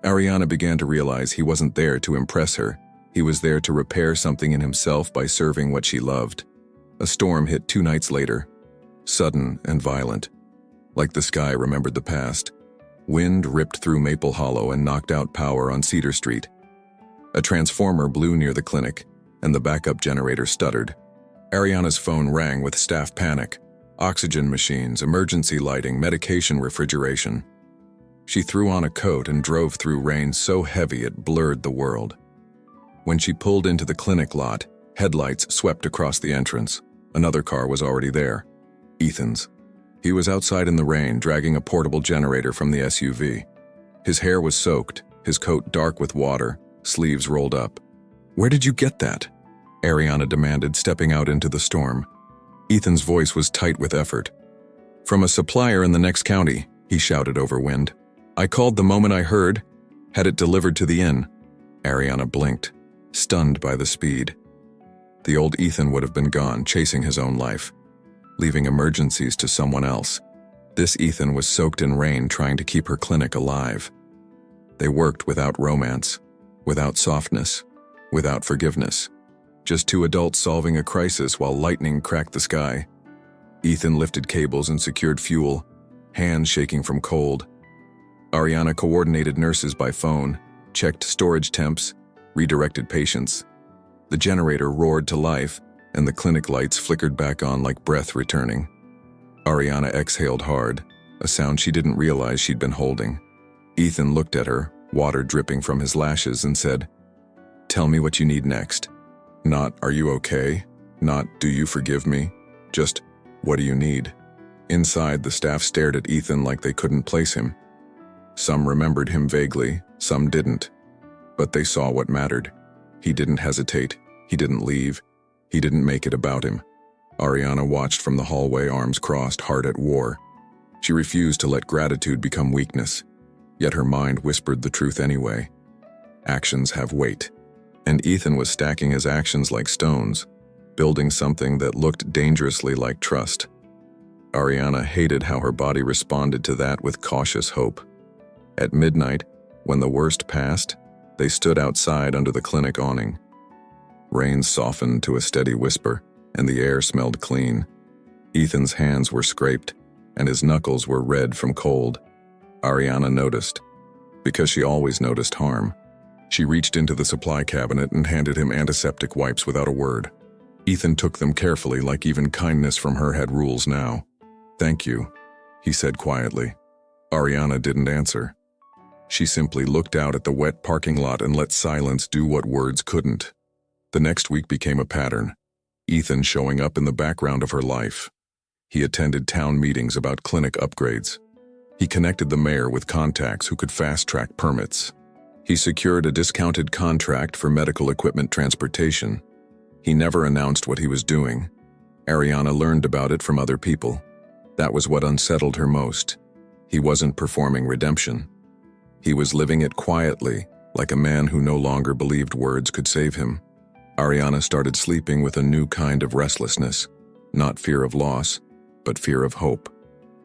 Arianna began to realize he wasn't there to impress her. He was there to repair something in himself by serving what she loved. A storm hit 2 nights later, sudden and violent. Like the sky remembered the past, wind ripped through Maple Hollow and knocked out power on Cedar Street. A transformer blew near the clinic, and the backup generator stuttered. Arianna's phone rang with staff panic. Oxygen machines, emergency lighting, medication refrigeration. She threw on a coat and drove through rain so heavy it blurred the world. When she pulled into the clinic lot, headlights swept across the entrance. Another car was already there. Ethan's. He was outside in the rain, dragging a portable generator from the SUV. His hair was soaked, his coat dark with water, sleeves rolled up. "Where did you get that?" Arianna demanded, stepping out into the storm. Ethan's voice was tight with effort. "From a supplier in the next county," he shouted over wind. "I called the moment I heard, had it delivered to the inn." Arianna blinked, stunned by the speed. The old Ethan would have been gone, chasing his own life, leaving emergencies to someone else. This Ethan was soaked in rain, trying to keep her clinic alive. They worked without romance, without softness, without forgiveness. Just 2 adults solving a crisis while lightning cracked the sky. Ethan lifted cables and secured fuel, hands shaking from cold. Arianna coordinated nurses by phone, checked storage temps, redirected patients. The generator roared to life, and the clinic lights flickered back on like breath returning. Arianna exhaled hard, a sound she didn't realize she'd been holding. Ethan looked at her, water dripping from his lashes, and said, "Tell me what you need next. Not, 'Are you okay?' Not, 'Do you forgive me?' Just, 'What do you need?'" Inside, the staff stared at Ethan like they couldn't place him. Some remembered him vaguely, some didn't. But they saw what mattered. He didn't hesitate. He didn't leave. He didn't make it about him. Arianna watched from the hallway, arms crossed, heart at war. She refused to let gratitude become weakness, yet her mind whispered the truth anyway. Actions have weight. And Ethan was stacking his actions like stones, building something that looked dangerously like trust. Arianna hated how her body responded to that with cautious hope. At midnight, when the worst passed, they stood outside under the clinic awning. Rain softened to a steady whisper, and the air smelled clean. Ethan's hands were scraped, and his knuckles were red from cold. Arianna noticed, because she always noticed harm. She reached into the supply cabinet and handed him antiseptic wipes without a word. Ethan took them carefully, like even kindness from her had rules now. "Thank you," he said quietly. Arianna didn't answer. She simply looked out at the wet parking lot and let silence do what words couldn't. The next week became a pattern, Ethan showing up in the background of her life. He attended town meetings about clinic upgrades. He connected the mayor with contacts who could fast-track permits. He secured a discounted contract for medical equipment transportation. He never announced what he was doing. Arianna learned about it from other people. That was what unsettled her most. He wasn't performing redemption. He was living it quietly, like a man who no longer believed words could save him. Arianna started sleeping with a new kind of restlessness, not fear of loss, but fear of hope.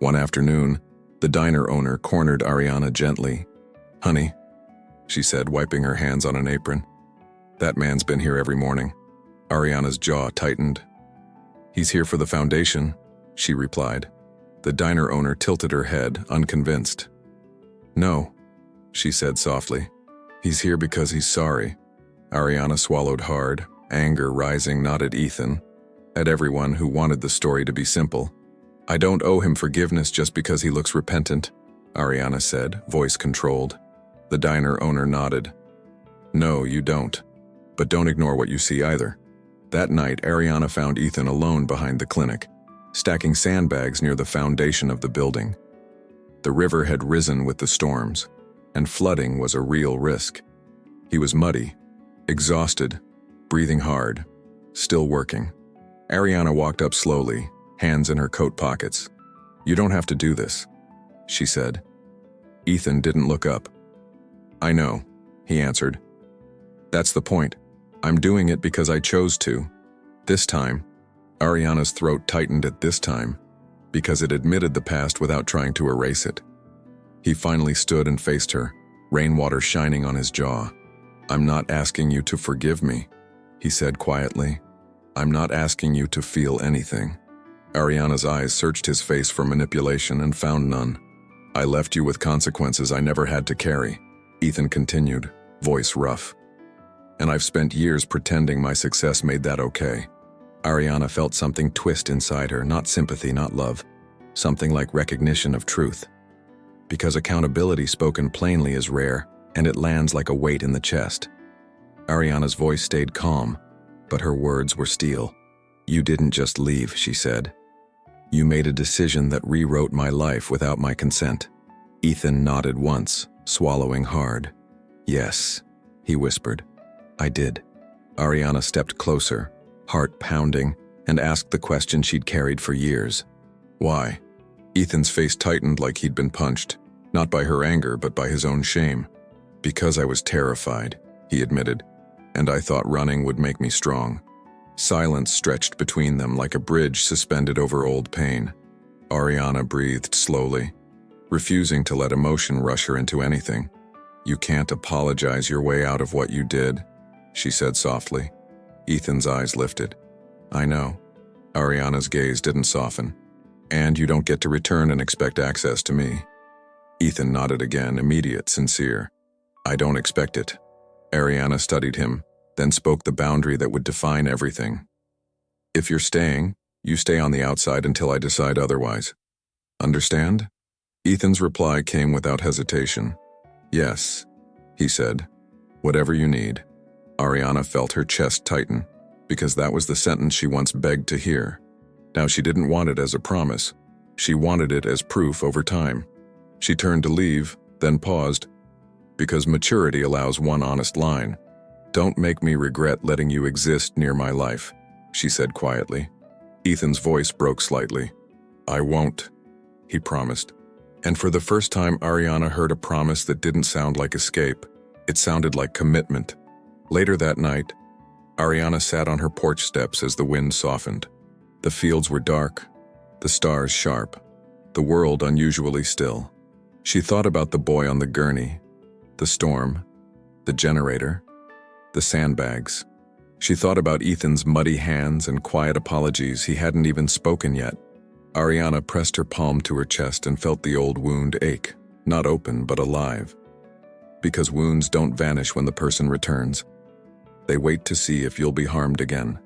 One afternoon, the diner owner cornered Arianna gently. "Honey," she said, wiping her hands on an apron. "That man's been here every morning." Arianna's jaw tightened. "He's here for the foundation," she replied. The diner owner tilted her head, unconvinced. "No," she said softly. "He's here because he's sorry." Arianna swallowed hard, anger rising not at Ethan, at everyone who wanted the story to be simple. "I don't owe him forgiveness just because he looks repentant," Arianna said, voice controlled. The diner owner nodded. "No, you don't. But don't ignore what you see either." That night, Arianna found Ethan alone behind the clinic, stacking sandbags near the foundation of the building. The river had risen with the storms, and flooding was a real risk. He was muddy, exhausted, breathing hard, still working. Arianna walked up slowly, hands in her coat pockets. "You don't have to do this," she said. Ethan didn't look up. "I know," he answered. "That's the point. I'm doing it because I chose to." This time, Arianna's throat tightened at this time, because it admitted the past without trying to erase it. He finally stood and faced her, rainwater shining on his jaw. "I'm not asking you to forgive me," he said quietly. "I'm not asking you to feel anything." Arianna's eyes searched his face for manipulation and found none. "I left you with consequences I never had to carry," Ethan continued, voice rough. "And I've spent years pretending my success made that okay." Arianna felt something twist inside her, not sympathy, not love, something like recognition of truth. Because accountability spoken plainly is rare, and it lands like a weight in the chest. Arianna's voice stayed calm, but her words were steel. "You didn't just leave," she said. "You made a decision that rewrote my life without my consent." Ethan nodded once, swallowing hard. "Yes," he whispered. "I did." Arianna stepped closer, heart pounding, and asked the question she'd carried for years. "Why?" Ethan's face tightened like he'd been punched, not by her anger but by his own shame. "Because I was terrified," he admitted, "and I thought running would make me strong." Silence stretched between them like a bridge suspended over old pain. Arianna breathed slowly, refusing to let emotion rush her into anything. "You can't apologize your way out of what you did," she said softly. Ethan's eyes lifted. "I know." Arianna's gaze didn't soften. "And you don't get to return and expect access to me." Ethan nodded again, immediate, sincere. "I don't expect it." Arianna studied him, then spoke the boundary that would define everything. "If you're staying, you stay on the outside until I decide otherwise. Understand?" Ethan's reply came without hesitation. "Yes," he said. "Whatever you need." Arianna felt her chest tighten, because that was the sentence she once begged to hear. Now she didn't want it as a promise. She wanted it as proof over time. She turned to leave, then paused, because maturity allows one honest line. "Don't make me regret letting you exist near my life," she said quietly. Ethan's voice broke slightly. "I won't," he promised. And for the first time, Arianna heard a promise that didn't sound like escape. It sounded like commitment. Later that night, Arianna sat on her porch steps as the wind softened. The fields were dark, the stars sharp, the world unusually still. She thought about the boy on the gurney, the storm, the generator, the sandbags. She thought about Ethan's muddy hands and quiet apologies he hadn't even spoken yet. Arianna pressed her palm to her chest and felt the old wound ache, not open but alive. Because wounds don't vanish when the person returns. They wait to see if you'll be harmed again.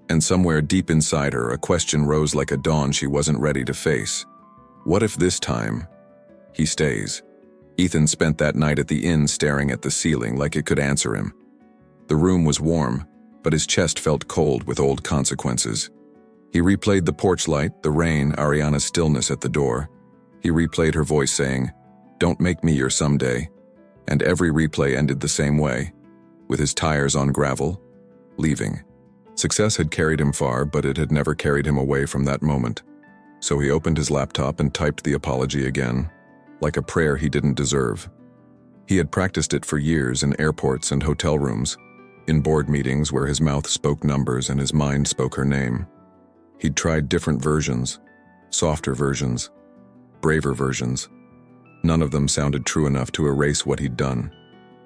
And somewhere deep inside her, a question rose like a dawn she wasn't ready to face. What if this time he stays? Ethan spent that night at the inn staring at the ceiling like it could answer him. The room was warm, but his chest felt cold with old consequences. He replayed the porch light, the rain, Arianna's stillness at the door. He replayed her voice saying, "Don't make me your someday." And every replay ended the same way, with his tires on gravel, leaving. Success had carried him far, but it had never carried him away from that moment. So he opened his laptop and typed the apology again, like a prayer he didn't deserve. He had practiced it for years in airports and hotel rooms, in board meetings where his mouth spoke numbers and his mind spoke her name. He'd tried different versions, softer versions, braver versions. None of them sounded true enough to erase what he'd done,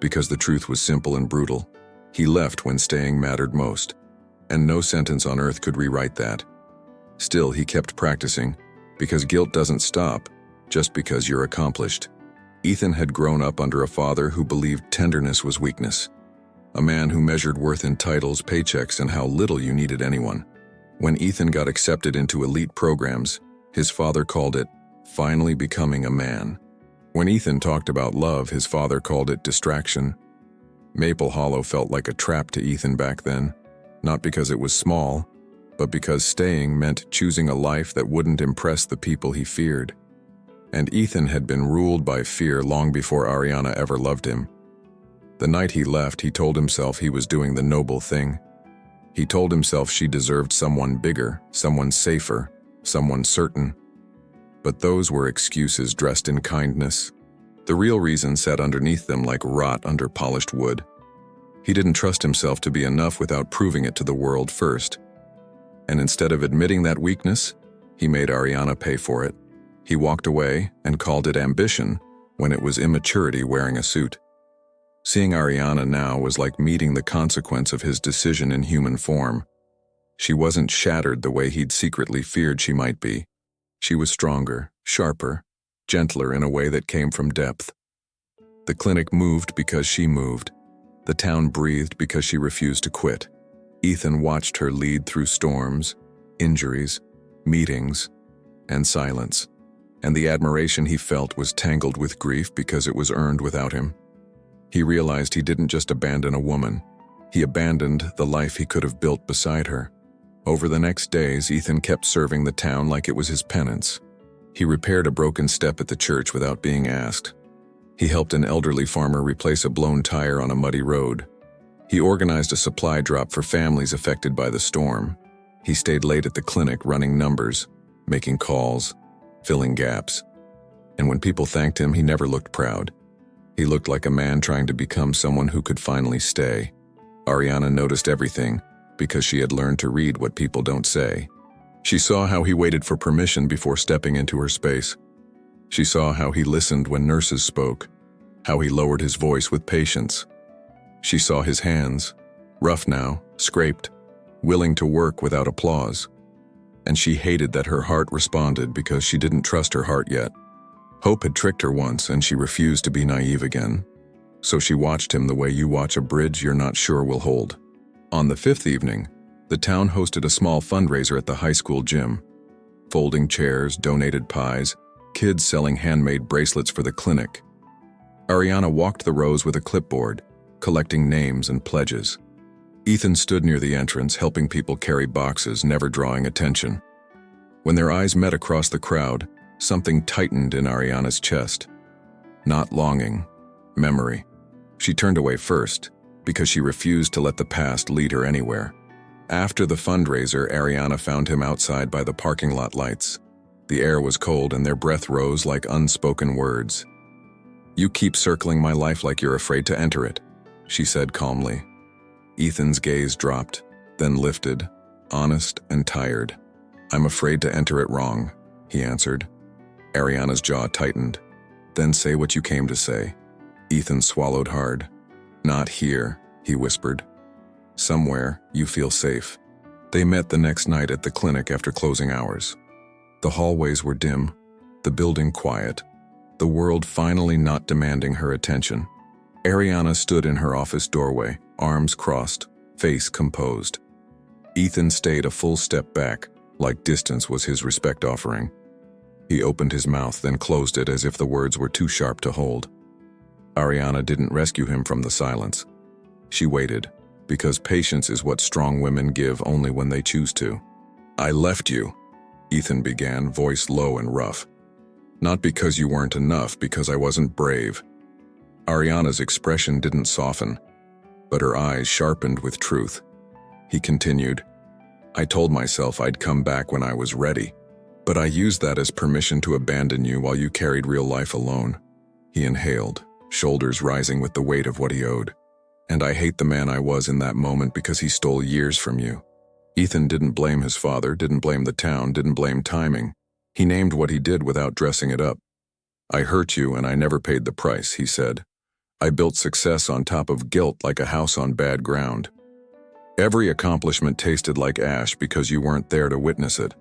because the truth was simple and brutal. He left when staying mattered most, and no sentence on earth could rewrite that. Still, he kept practicing, because guilt doesn't stop just because you're accomplished. Ethan had grown up under a father who believed tenderness was weakness, a man who measured worth in titles, paychecks, and how little you needed anyone. When Ethan got accepted into elite programs, his father called it finally becoming a man. When Ethan talked about love, his father called it distraction. Maple Hollow felt like a trap to Ethan back then, not because it was small, but because staying meant choosing a life that wouldn't impress the people he feared. And Ethan had been ruled by fear long before Arianna ever loved him. The night he left, he told himself he was doing the noble thing. He told himself she deserved someone bigger, someone safer, someone certain. But those were excuses dressed in kindness. The real reason sat underneath them like rot under polished wood. He didn't trust himself to be enough without proving it to the world first. And instead of admitting that weakness, he made Arianna pay for it. He walked away and called it ambition when it was immaturity wearing a suit. Seeing Arianna now was like meeting the consequence of his decision in human form. She wasn't shattered the way he'd secretly feared she might be. She was stronger, sharper, gentler in a way that came from depth. The clinic moved because she moved. The town breathed because she refused to quit. Ethan watched her lead through storms, injuries, meetings, and silence. And the admiration he felt was tangled with grief because it was earned without him. He realized he didn't just abandon a woman. He abandoned the life he could have built beside her. Over the next days, Ethan kept serving the town like it was his penance. He repaired a broken step at the church without being asked. He helped an elderly farmer replace a blown tire on a muddy road. He organized a supply drop for families affected by the storm. He stayed late at the clinic running numbers, making calls, filling gaps. And when people thanked him, he never looked proud. He looked like a man trying to become someone who could finally stay. Arianna noticed everything because she had learned to read what people don't say. She saw how he waited for permission before stepping into her space. She saw how he listened when nurses spoke, how he lowered his voice with patience. She saw his hands, rough now, scraped, willing to work without applause. And she hated that her heart responded because she didn't trust her heart yet. Hope had tricked her once, and she refused to be naive again. So she watched him the way you watch a bridge you're not sure will hold. On the fifth evening, the town hosted a small fundraiser at the high school gym. Folding chairs, donated pies, kids selling handmade bracelets for the clinic. Arianna walked the rows with a clipboard, collecting names and pledges. Ethan stood near the entrance, helping people carry boxes, never drawing attention. When their eyes met across the crowd, something tightened in Arianna's chest. Not longing, memory. She turned away first, because she refused to let the past lead her anywhere. After the fundraiser, Arianna found him outside by the parking lot lights. The air was cold and their breath rose like unspoken words. You keep circling my life like you're afraid to enter it, she said calmly. Ethan's gaze dropped, then lifted, honest and tired. I'm afraid to enter it wrong, he answered. Arianna's jaw tightened. Then say what you came to say. Ethan swallowed hard. Not here, he whispered. Somewhere you feel safe. They met the next night at the clinic after closing hours. The hallways were dim, the building quiet, the world finally not demanding her attention. Arianna stood in her office doorway, arms crossed, face composed. Ethan stayed a full step back, like distance was his respect offering. He opened his mouth, then closed it as if the words were too sharp to hold. Arianna didn't rescue him from the silence. She waited, because patience is what strong women give only when they choose to. I left you, Ethan began, voice low and rough. Not because you weren't enough, because I wasn't brave. Arianna's expression didn't soften, but her eyes sharpened with truth. He continued, I told myself I'd come back when I was ready, but I used that as permission to abandon you while you carried real life alone. He inhaled, shoulders rising with the weight of what he owed. And I hate the man I was in that moment because he stole years from you. Ethan didn't blame his father, didn't blame the town, didn't blame timing. He named what he did without dressing it up. I hurt you and I never paid the price, he said. I built success on top of guilt like a house on bad ground. Every accomplishment tasted like ash because you weren't there to witness it.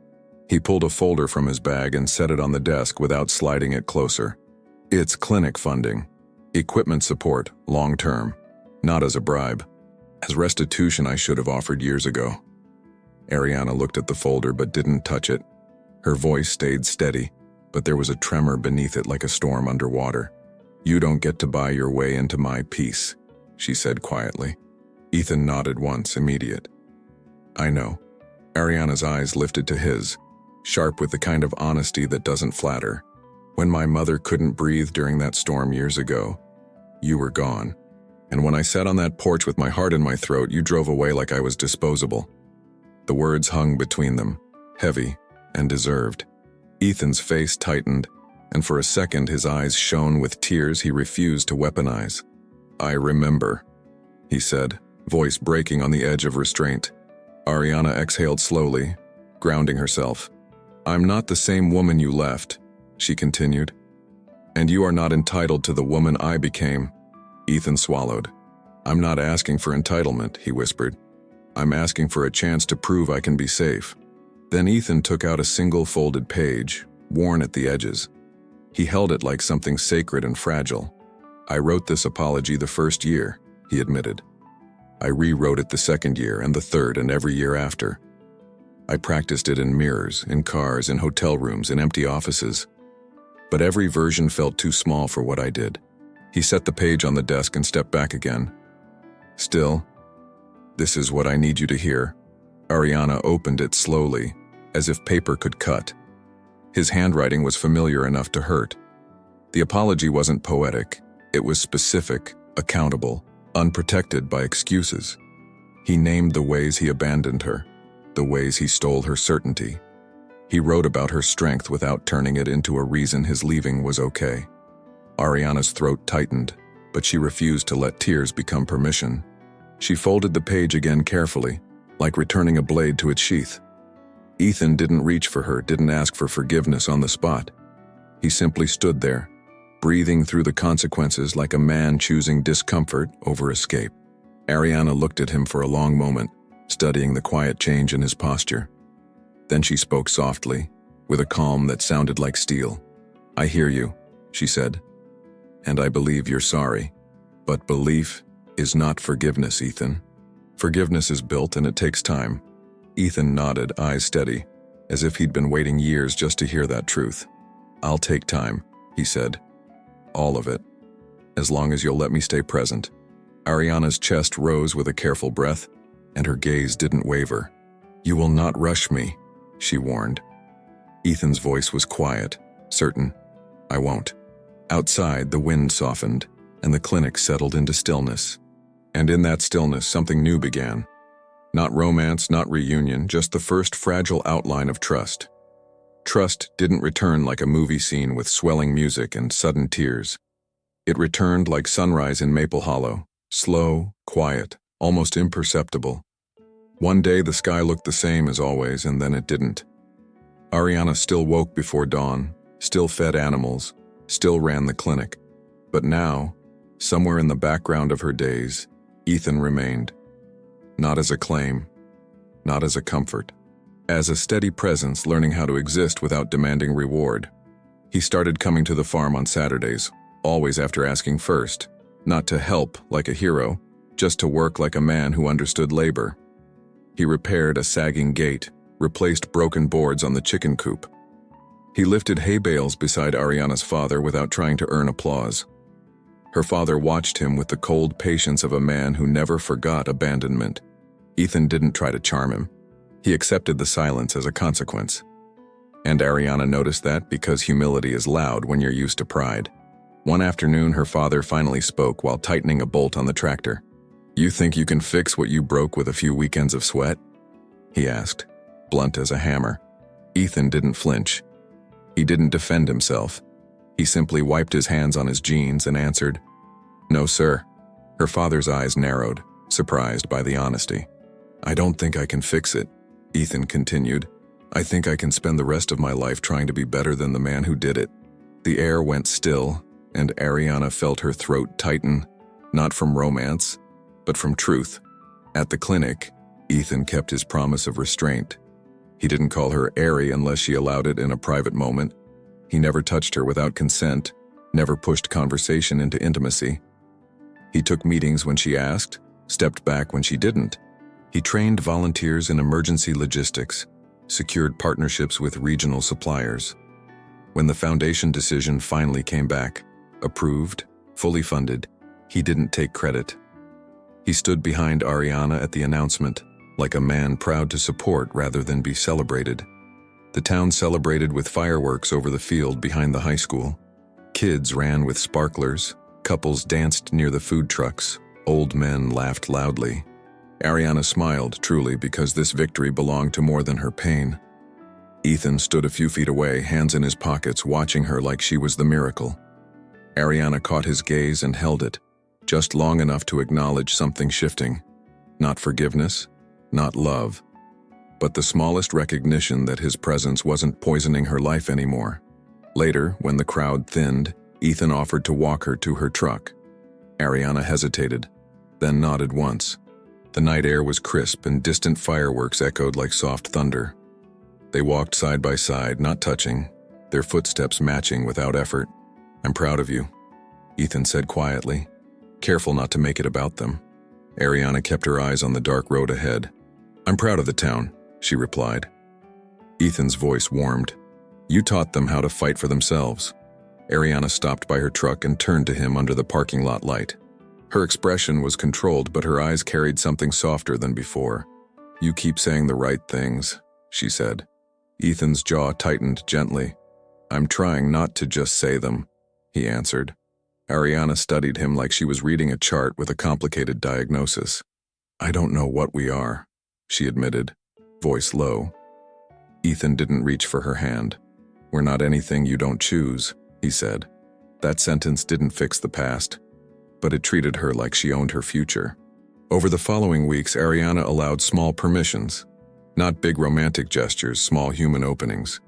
He pulled a folder from his bag and set it on the desk without sliding it closer. It's clinic funding. Equipment support, long-term. Not as a bribe. As restitution I should have offered years ago. Arianna looked at the folder but didn't touch it. Her voice stayed steady, but there was a tremor beneath it like a storm underwater. You don't get to buy your way into my peace, she said quietly. Ethan nodded once, immediate. I know. Arianna's eyes lifted to his, sharp with the kind of honesty that doesn't flatter. When my mother couldn't breathe during that storm years ago, you were gone. And when I sat on that porch with my heart in my throat, you drove away like I was disposable. The words hung between them, heavy and deserved. Ethan's face tightened, and for a second his eyes shone with tears he refused to weaponize. I remember, he said, voice breaking on the edge of restraint. Arianna exhaled slowly, grounding herself. I'm not the same woman you left, she continued. And you are not entitled to the woman I became. Ethan swallowed. I'm not asking for entitlement, he whispered. I'm asking for a chance to prove I can be safe. Then Ethan took out a single folded page, worn at the edges. He held it like something sacred and fragile. I wrote this apology the first year, he admitted. I rewrote it the second year and the third and every year after. I practiced it in mirrors, in cars, in hotel rooms, in empty offices. But every version felt too small for what I did. He set the page on the desk and stepped back again. Still, this is what I need you to hear. Arianna opened it slowly, as if paper could cut. His handwriting was familiar enough to hurt. The apology wasn't poetic. It was specific, accountable, unprotected by excuses. He named the ways he abandoned her, the ways he stole her certainty. He wrote about her strength without turning it into a reason his leaving was okay. Arianna's throat tightened, but she refused to let tears become permission. She folded the page again carefully, like returning a blade to its sheath. Ethan didn't reach for her, didn't ask for forgiveness on the spot. He simply stood there, breathing through the consequences like a man choosing discomfort over escape. Arianna looked at him for a long moment, studying the quiet change in his posture. Then she spoke softly, with a calm that sounded like steel. I hear you, she said. And I believe you're sorry. But belief is not forgiveness, Ethan. Forgiveness is built and it takes time. Ethan nodded, eyes steady, as if he'd been waiting years just to hear that truth. I'll take time, he said. All of it. As long as you'll let me stay present. Arianna's chest rose with a careful breath, and her gaze didn't waver. You will not rush me, she warned. Ethan's voice was quiet, certain. I won't. Outside, the wind softened, and the clinic settled into stillness. And in that stillness, something new began. Not romance, not reunion, just the first fragile outline of trust. Trust didn't return like a movie scene with swelling music and sudden tears. It returned like sunrise in Maple Hollow, slow, quiet, almost imperceptible. One day the sky looked the same as always, and then it didn't. Arianna still woke before dawn, still fed animals, still ran the clinic. But now, somewhere in the background of her days, Ethan remained. Not as a claim, not as a comfort. As a steady presence learning how to exist without demanding reward. He started coming to the farm on Saturdays, always after asking first, not to help like a hero, just to work like a man who understood labor. He repaired a sagging gate, replaced broken boards on the chicken coop. He lifted hay bales beside Arianna's father without trying to earn applause. Her father watched him with the cold patience of a man who never forgot abandonment. Ethan didn't try to charm him. He accepted the silence as a consequence. And Arianna noticed that because humility is loud when you're used to pride. One afternoon, her father finally spoke while tightening a bolt on the tractor. "You think you can fix what you broke with a few weekends of sweat?" he asked, blunt as a hammer. Ethan didn't flinch. He didn't defend himself. He simply wiped his hands on his jeans and answered, "No, sir." Her father's eyes narrowed, surprised by the honesty. "I don't think I can fix it," Ethan continued. "I think I can spend the rest of my life trying to be better than the man who did it." The air went still, and Arianna felt her throat tighten, not from romance, but from truth. At the clinic, Ethan kept his promise of restraint. He didn't call her Ari unless she allowed it in a private moment. He never touched her without consent, never pushed conversation into intimacy. He took meetings when she asked, stepped back when she didn't. He trained volunteers in emergency logistics, secured partnerships with regional suppliers. When the foundation decision finally came back, approved, fully funded, he didn't take credit. He stood behind Arianna at the announcement, like a man proud to support rather than be celebrated. The town celebrated with fireworks over the field behind the high school. Kids ran with sparklers, couples danced near the food trucks, old men laughed loudly. Arianna smiled, truly, because this victory belonged to more than her pain. Ethan stood a few feet away, hands in his pockets, watching her like she was the miracle. Arianna caught his gaze and held it, just long enough to acknowledge something shifting. Not forgiveness, not love, but the smallest recognition that his presence wasn't poisoning her life anymore. Later, when the crowd thinned, Ethan offered to walk her to her truck. Arianna hesitated, then nodded once. The night air was crisp and distant fireworks echoed like soft thunder. They walked side by side, not touching, their footsteps matching without effort. "I'm proud of you," Ethan said quietly, careful not to make it about them. Arianna kept her eyes on the dark road ahead. "I'm proud of the town," she replied. Ethan's voice warmed. "You taught them how to fight for themselves." Arianna stopped by her truck and turned to him under the parking lot light. Her expression was controlled, but her eyes carried something softer than before. "You keep saying the right things," she said. Ethan's jaw tightened gently. "I'm trying not to just say them," he answered. Arianna studied him like she was reading a chart with a complicated diagnosis. "I don't know what we are," she admitted, voice low. Ethan didn't reach for her hand. "We're not anything you don't choose," he said. That sentence didn't fix the past, but it treated her like she owned her future. Over the following weeks, Arianna allowed small permissions. Not big romantic gestures, small human openings.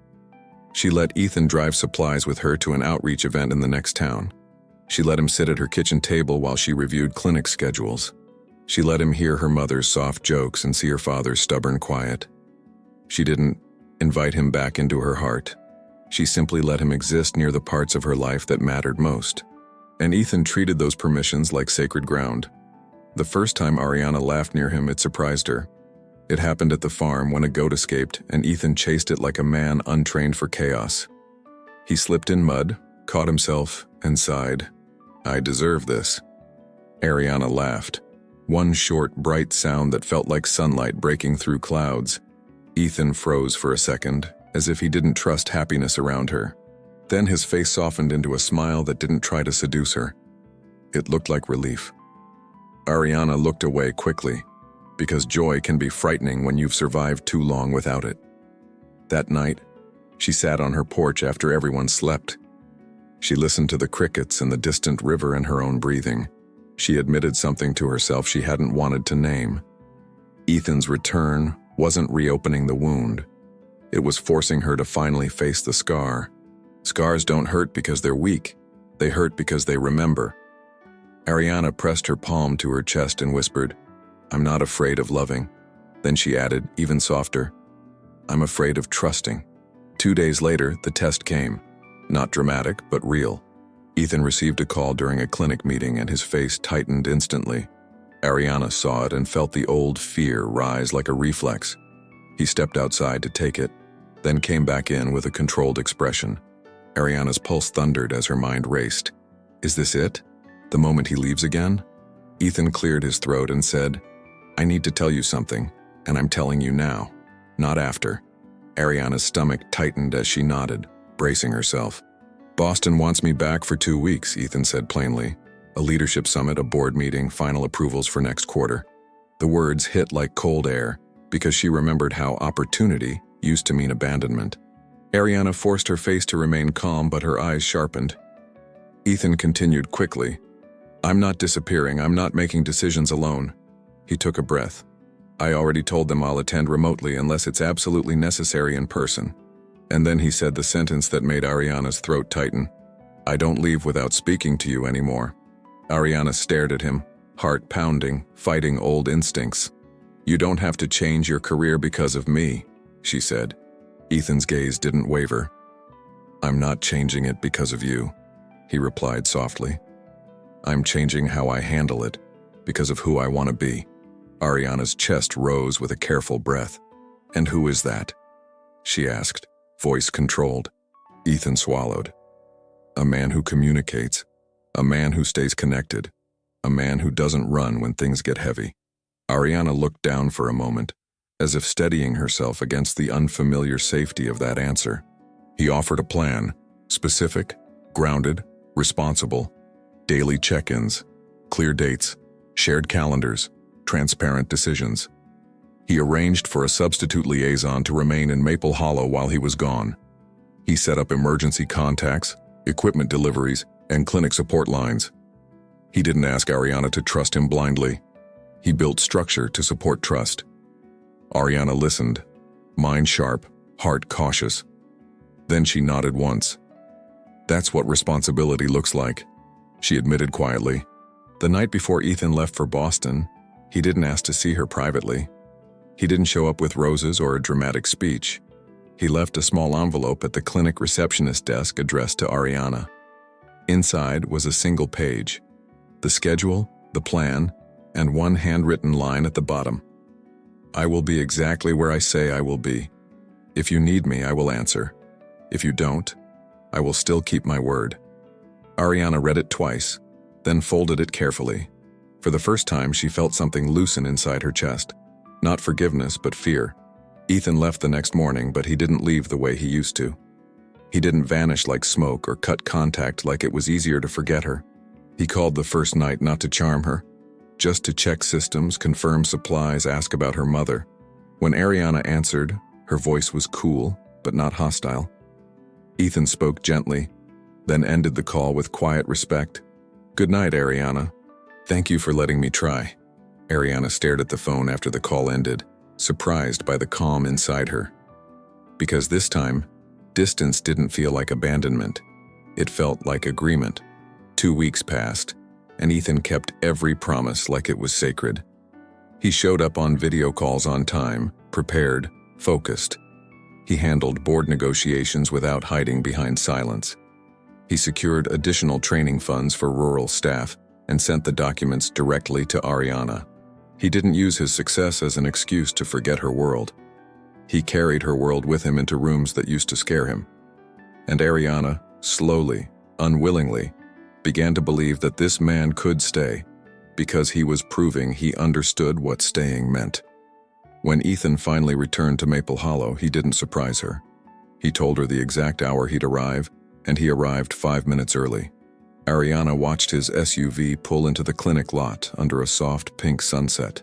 She let Ethan drive supplies with her to an outreach event in the next town. She let him sit at her kitchen table while she reviewed clinic schedules. She let him hear her mother's soft jokes and see her father's stubborn quiet. She didn't invite him back into her heart. She simply let him exist near the parts of her life that mattered most. And Ethan treated those permissions like sacred ground. The first time Arianna laughed near him, it surprised her. It happened at the farm when a goat escaped, and Ethan chased it like a man untrained for chaos. He slipped in mud, caught himself, and sighed, "I deserve this." Arianna laughed. One short, bright sound that felt like sunlight breaking through clouds. Ethan froze for a second, as if he didn't trust happiness around her. Then his face softened into a smile that didn't try to seduce her. It looked like relief. Arianna looked away quickly, because joy can be frightening when you've survived too long without it. That night, she sat on her porch after everyone slept. She listened to the crickets and the distant river and her own breathing. She admitted something to herself she hadn't wanted to name. Ethan's return wasn't reopening the wound. It was forcing her to finally face the scar. Scars don't hurt because they're weak. They hurt because they remember. Arianna pressed her palm to her chest and whispered, "I'm not afraid of loving." Then she added, even softer, "I'm afraid of trusting." 2 days later, the test came. Not dramatic, but real. Ethan received a call during a clinic meeting and his face tightened instantly. Arianna saw it and felt the old fear rise like a reflex. He stepped outside to take it, then came back in with a controlled expression. Arianna's pulse thundered as her mind raced. Is this it? The moment he leaves again? Ethan cleared his throat and said, "I need to tell you something, and I'm telling you now, not after." Arianna's stomach tightened as she nodded, bracing herself. "Boston wants me back for 2 weeks," Ethan said plainly. "A leadership summit, a board meeting, final approvals for next quarter." The words hit like cold air, because she remembered how opportunity used to mean abandonment. Arianna forced her face to remain calm, but her eyes sharpened. Ethan continued quickly, "I'm not disappearing, I'm not making decisions alone." He took a breath. "I already told them I'll attend remotely unless it's absolutely necessary in person." And then he said the sentence that made Arianna's throat tighten. "I don't leave without speaking to you anymore." Arianna stared at him, heart pounding, fighting old instincts. "You don't have to change your career because of me," she said. Ethan's gaze didn't waver. "I'm not changing it because of you," he replied softly. "I'm changing how I handle it, because of who I want to be." Arianna's chest rose with a careful breath. "And who is that?" she asked, voice controlled. Ethan swallowed. "A man who communicates, a man who stays connected, a man who doesn't run when things get heavy." Arianna looked down for a moment, as if steadying herself against the unfamiliar safety of that answer. He offered a plan, specific, grounded, responsible, daily check-ins, clear dates, shared calendars, transparent decisions. He arranged for a substitute liaison to remain in Maple Hollow while he was gone. He set up emergency contacts, equipment deliveries, and clinic support lines. He didn't ask Arianna to trust him blindly. He built structure to support trust. Arianna listened, mind sharp, heart cautious. Then she nodded once. "That's what responsibility looks like," she admitted quietly. The night before Ethan left for Boston, he didn't ask to see her privately. He didn't show up with roses or a dramatic speech. He left a small envelope at the clinic receptionist desk addressed to Arianna. Inside was a single page, the schedule, the plan, and one handwritten line at the bottom. "I will be exactly where I say I will be. If you need me, I will answer. If you don't, I will still keep my word." Arianna read it twice, then folded it carefully. For the first time, she felt something loosen inside her chest. Not forgiveness, but fear. Ethan left the next morning, but he didn't leave the way he used to. He didn't vanish like smoke or cut contact like it was easier to forget her. He called the first night not to charm her, just to check systems, confirm supplies, ask about her mother. When Arianna answered, her voice was cool, but not hostile. Ethan spoke gently, then ended the call with quiet respect. "Good night, Arianna. Thank you for letting me try." Arianna stared at the phone after the call ended, surprised by the calm inside her. Because this time, distance didn't feel like abandonment. It felt like agreement. 2 weeks passed, and Ethan kept every promise like it was sacred. He showed up on video calls on time, prepared, focused. He handled board negotiations without hiding behind silence. He secured additional training funds for rural staff and sent the documents directly to Arianna. He didn't use his success as an excuse to forget her world. He carried her world with him into rooms that used to scare him. And Arianna, slowly, unwillingly, began to believe that this man could stay, because he was proving he understood what staying meant. When Ethan finally returned to Maple Hollow, he didn't surprise her. He told her the exact hour he'd arrive, and he arrived 5 minutes early. Arianna watched his SUV pull into the clinic lot under a soft pink sunset.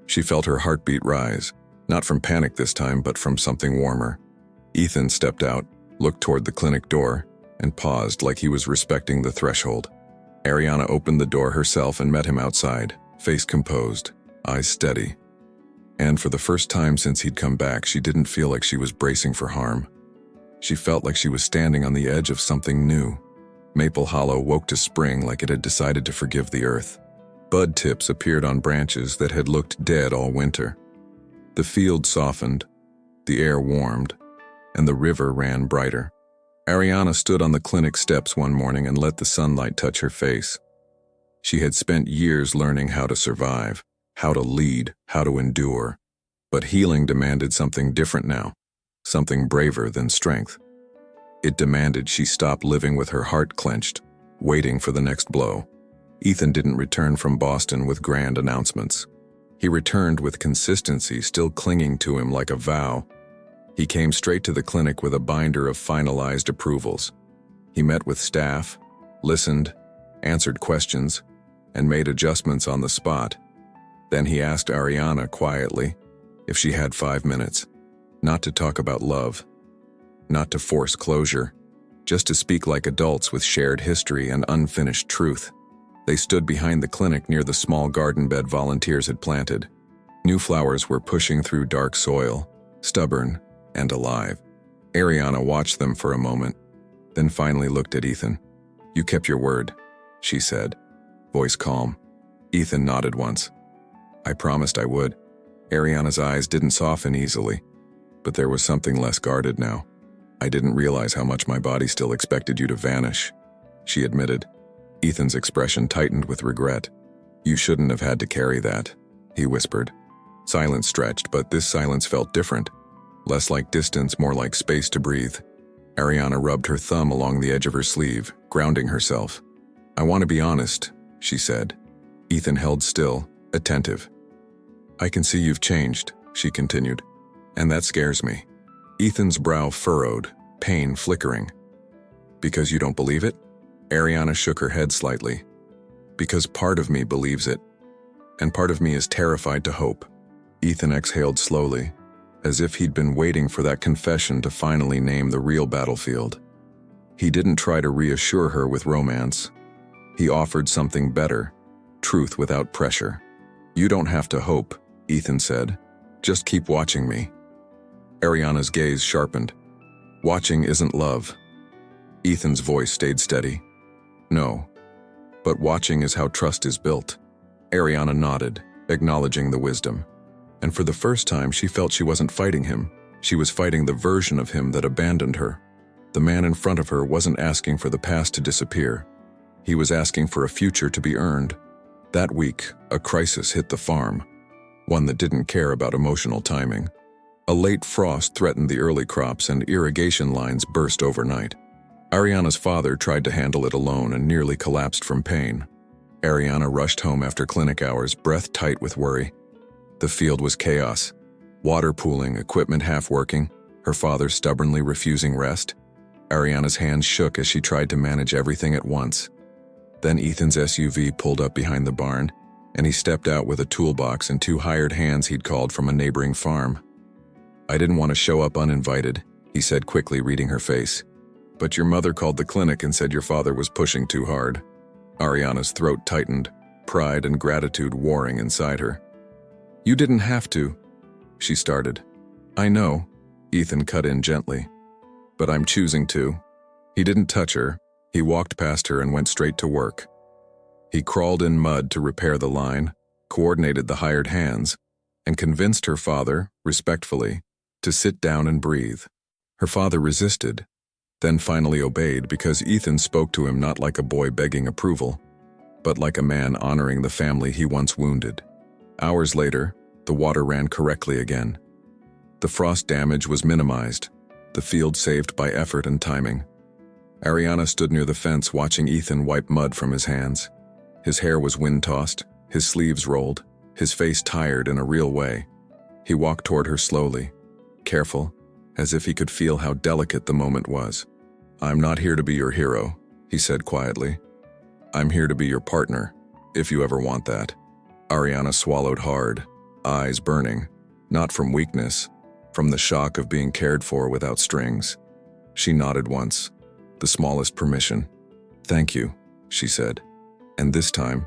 She felt her heartbeat rise, not from panic this time, but from something warmer. Ethan stepped out, looked toward the clinic door, and paused like he was respecting the threshold. Arianna opened the door herself and met him outside, face composed, eyes steady. And for the first time since he'd come back, she didn't feel like she was bracing for harm. She felt like she was standing on the edge of something new. Maple Hollow woke to spring like it had decided to forgive the earth. Bud tips appeared on branches that had looked dead all winter. The field softened, the air warmed, and the river ran brighter. Arianna stood on the clinic steps one morning and let the sunlight touch her face. She had spent years learning how to survive, how to lead, how to endure. But healing demanded something different now, something braver than strength. It demanded she stop living with her heart clenched, waiting for the next blow. Ethan didn't return from Boston with grand announcements. He returned with consistency still clinging to him like a vow. He came straight to the clinic with a binder of finalized approvals. He met with staff, listened, answered questions, and made adjustments on the spot. Then he asked Arianna quietly if she had 5 minutes, not to talk about love, not to force closure, just to speak like adults with shared history and unfinished truth. They stood behind the clinic near the small garden bed volunteers had planted. New flowers were pushing through dark soil, stubborn and alive. Arianna watched them for a moment, then finally looked at Ethan. "You kept your word," she said, voice calm. Ethan nodded once. "I promised I would." Arianna's eyes didn't soften easily, but there was something less guarded now. "I didn't realize how much my body still expected you to vanish," she admitted. Ethan's expression tightened with regret. "You shouldn't have had to carry that," he whispered. Silence stretched, but this silence felt different. Less like distance, more like space to breathe. Arianna rubbed her thumb along the edge of her sleeve, grounding herself. "I want to be honest," she said. Ethan held still, attentive. "I can see you've changed," she continued, "and that scares me." Ethan's brow furrowed, pain flickering. "Because you don't believe it?" Arianna shook her head slightly. "Because part of me believes it, and part of me is terrified to hope." Ethan exhaled slowly, as if he'd been waiting for that confession to finally name the real battlefield. He didn't try to reassure her with romance. He offered something better, truth without pressure. "You don't have to hope," Ethan said. "Just keep watching me." Arianna's gaze sharpened. "Watching isn't love." Ethan's voice stayed steady. "No, but watching is how trust is built." Arianna nodded, acknowledging the wisdom. And for the first time, she felt she wasn't fighting him. She was fighting the version of him that abandoned her. The man in front of her wasn't asking for the past to disappear. He was asking for a future to be earned. That week, a crisis hit the farm, one that didn't care about emotional timing. A late frost threatened the early crops and irrigation lines burst overnight. Arianna's father tried to handle it alone and nearly collapsed from pain. Arianna rushed home after clinic hours, breath tight with worry. The field was chaos. Water pooling, equipment half working, her father stubbornly refusing rest. Arianna's hands shook as she tried to manage everything at once. Then Ethan's SUV pulled up behind the barn, and he stepped out with a toolbox and 2 hired hands he'd called from a neighboring farm. "I didn't want to show up uninvited," he said quickly, reading her face. "But your mother called the clinic and said your father was pushing too hard." Arianna's throat tightened, pride and gratitude warring inside her. "You didn't have to," she started. "I know," Ethan cut in gently. "But I'm choosing to." He didn't touch her. He walked past her and went straight to work. He crawled in mud to repair the line, coordinated the hired hands, and convinced her father, respectfully, to sit down and breathe. Her father resisted, then finally obeyed because Ethan spoke to him not like a boy begging approval, but like a man honoring the family he once wounded. Hours later, the water ran correctly again. The frost damage was minimized, the field saved by effort and timing. Arianna stood near the fence watching Ethan wipe mud from his hands. His hair was wind-tossed, his sleeves rolled, his face tired in a real way. He walked toward her slowly, careful, as if he could feel how delicate the moment was. "I'm not here to be your hero," he said quietly. "I'm here to be your partner, if you ever want that." Arianna swallowed hard, eyes burning, not from weakness, from the shock of being cared for without strings. She nodded once. the smallest permission. "Thank you," she said. And this time,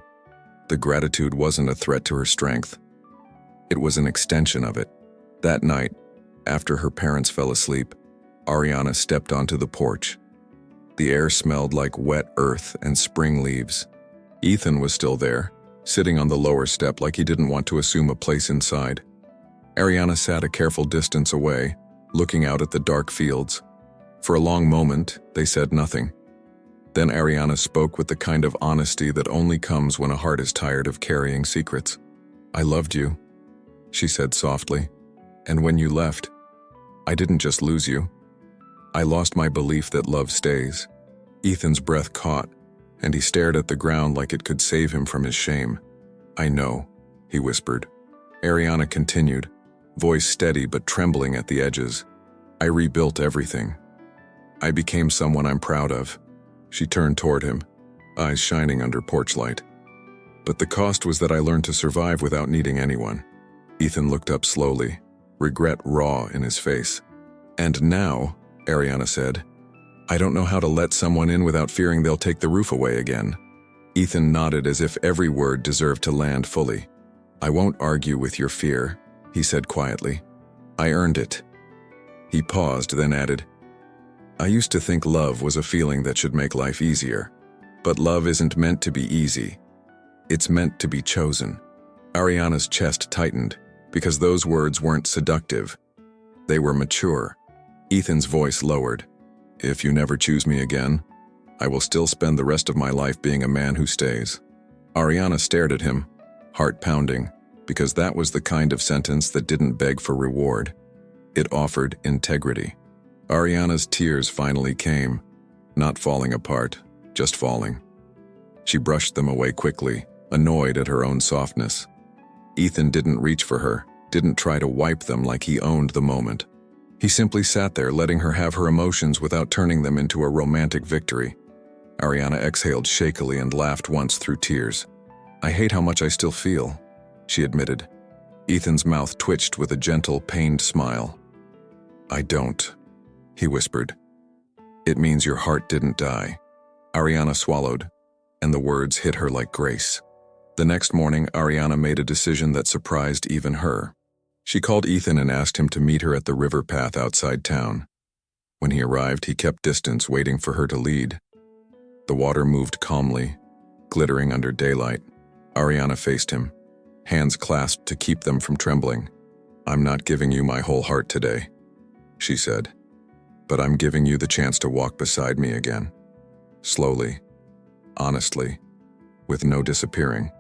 the gratitude wasn't a threat to her strength. It was an extension of it. That night, after her parents fell asleep, Arianna stepped onto the porch. The air smelled like wet earth and spring leaves. Ethan was still there, sitting on the lower step like he didn't want to assume a place inside. Arianna sat a careful distance away, looking out at the dark fields. For a long moment, they said nothing. Then Arianna spoke with the kind of honesty that only comes when a heart is tired of carrying secrets. "I loved you," she said softly. "And when you left, I didn't just lose you. I lost my belief that love stays." Ethan's breath caught, and he stared at the ground like it could save him from his shame. "I know," he whispered. Arianna continued, voice steady but trembling at the edges. "I rebuilt everything. I became someone I'm proud of." She turned toward him, eyes shining under porch light. "But the cost was that I learned to survive without needing anyone." Ethan looked up slowly, regret raw in his face. "And now," Arianna said, "I don't know how to let someone in without fearing they'll take the roof away again." Ethan nodded as if every word deserved to land fully. "I won't argue with your fear," he said quietly. "I earned it." He paused, then added, "I used to think love was a feeling that should make life easier. But love isn't meant to be easy. It's meant to be chosen." Arianna's chest tightened, because those words weren't seductive. They were mature. Ethan's voice lowered. "If you never choose me again, I will still spend the rest of my life being a man who stays." Arianna stared at him, heart pounding, because that was the kind of sentence that didn't beg for reward. It offered integrity. Arianna's tears finally came, not falling apart, just falling. She brushed them away quickly, annoyed at her own softness. Ethan didn't reach for her, didn't try to wipe them like he owned the moment. He simply sat there, letting her have her emotions without turning them into a romantic victory. Arianna exhaled shakily and laughed once through tears. "I hate how much I still feel," she admitted. Ethan's mouth twitched with a gentle, pained smile. "I don't," he whispered. "It means your heart didn't die." Arianna swallowed, and the words hit her like grace. The next morning, Arianna made a decision that surprised even her. She called Ethan and asked him to meet her at the river path outside town. When he arrived, he kept distance, waiting for her to lead. The water moved calmly, glittering under daylight. Arianna faced him, hands clasped to keep them from trembling. "I'm not giving you my whole heart today," she said, "but I'm giving you the chance to walk beside me again." Slowly, honestly, with no disappearing.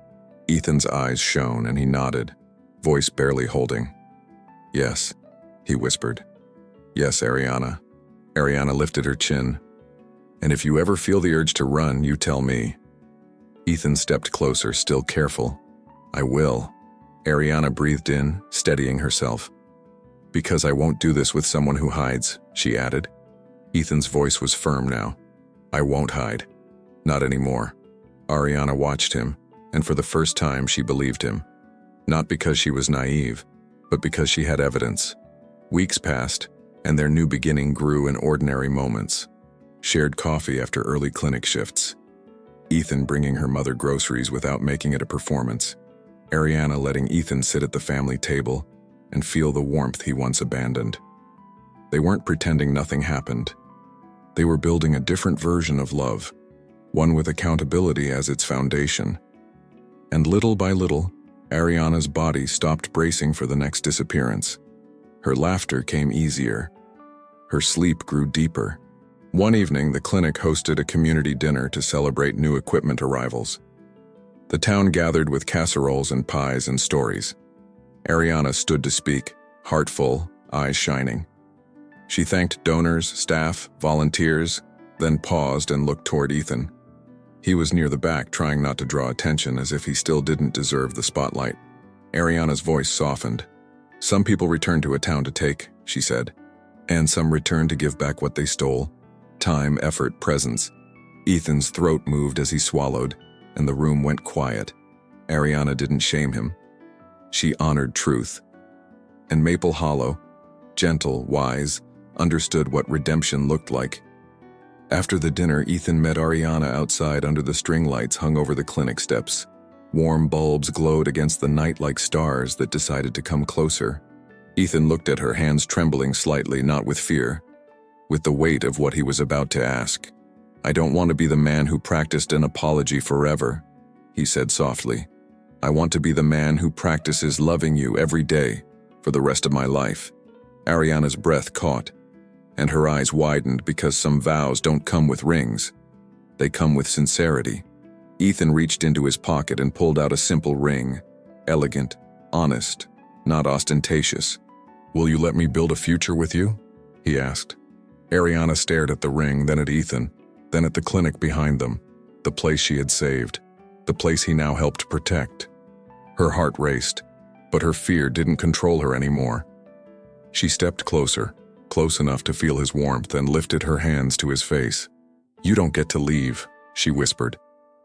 Ethan's eyes shone and he nodded, voice barely holding. "Yes," he whispered. "Yes, Arianna." Arianna lifted her chin. "And if you ever feel the urge to run, you tell me." Ethan stepped closer, still careful. "I will." Arianna breathed in, steadying herself. "Because I won't do this with someone who hides," she added. Ethan's voice was firm now. "I won't hide. Not anymore." Arianna watched him, and for the first time she believed him. Not because she was naive, but because she had evidence. Weeks passed, and their new beginning grew in ordinary moments. Shared coffee after early clinic shifts. Ethan bringing her mother groceries without making it a performance. Arianna letting Ethan sit at the family table and feel the warmth he once abandoned. They weren't pretending nothing happened. They were building a different version of love, one with accountability as its foundation. And little by little, Arianna's body stopped bracing for the next disappearance. Her laughter came easier. Her sleep grew deeper. One evening, the clinic hosted a community dinner to celebrate new equipment arrivals. The town gathered with casseroles and pies and stories. Arianna stood to speak, heart full, eyes shining. She thanked donors, staff, volunteers, then paused and looked toward Ethan. He was near the back, trying not to draw attention, as if he still didn't deserve the spotlight. Arianna's voice softened. "Some people return to a town to take," she said, "and some return to give back what they stole. Time, effort, presence." Ethan's throat moved as he swallowed, and the room went quiet. Arianna didn't shame him. She honored truth. And Maple Hollow, gentle, wise, understood what redemption looked like. After the dinner, Ethan met Arianna outside under the string lights hung over the clinic steps. Warm bulbs glowed against the night like stars that decided to come closer. Ethan looked at her, hands trembling slightly, not with fear, with the weight of what he was about to ask. "I don't want to be the man who practiced an apology forever," he said softly. "I want to be the man who practices loving you every day for the rest of my life." Arianna's breath caught, and her eyes widened because some vows don't come with rings. They come with sincerity. Ethan reached into his pocket and pulled out a simple ring, elegant, honest, not ostentatious. "Will you let me build a future with you?" he asked. Arianna stared at the ring, then at Ethan, then at the clinic behind them, the place she had saved, the place he now helped protect. Her heart raced, but her fear didn't control her anymore. She stepped closer, close enough to feel his warmth, and lifted her hands to his face. "You don't get to leave," she whispered,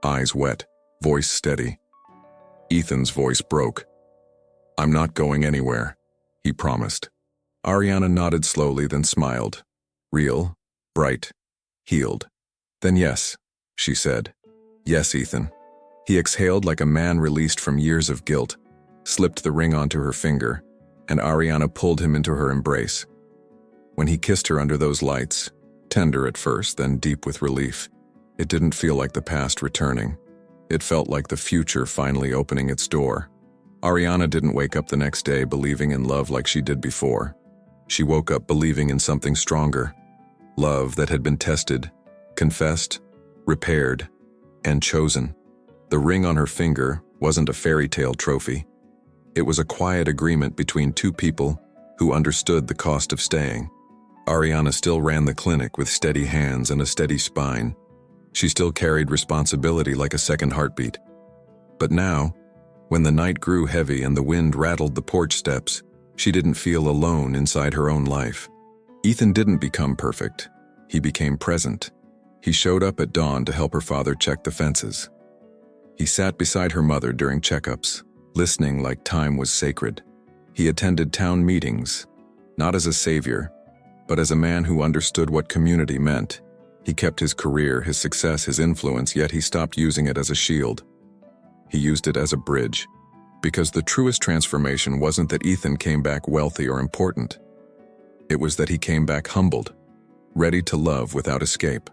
eyes wet, voice steady. Ethan's voice broke. "I'm not going anywhere," he promised. Arianna nodded slowly, then smiled. Real, bright, healed. "Then yes," she said. "Yes, Ethan." He exhaled like a man released from years of guilt, slipped the ring onto her finger, and Arianna pulled him into her embrace. When he kissed her under those lights, tender at first, then deep with relief, it didn't feel like the past returning. It felt like the future finally opening its door. Arianna didn't wake up the next day believing in love like she did before. She woke up believing in something stronger. Love that had been tested, confessed, repaired, and chosen. The ring on her finger wasn't a fairy tale trophy. It was a quiet agreement between two people who understood the cost of staying. Arianna still ran the clinic with steady hands and a steady spine. She still carried responsibility like a second heartbeat. But now, when the night grew heavy and the wind rattled the porch steps, she didn't feel alone inside her own life. Ethan didn't become perfect. He became present. He showed up at dawn to help her father check the fences. He sat beside her mother during checkups, listening like time was sacred. He attended town meetings, not as a savior, but as a man who understood what community meant. He kept his career, his success, his influence, yet he stopped using it as a shield. He used it as a bridge, because the truest transformation wasn't that Ethan came back wealthy or important. It was that he came back humbled, ready to love without escape.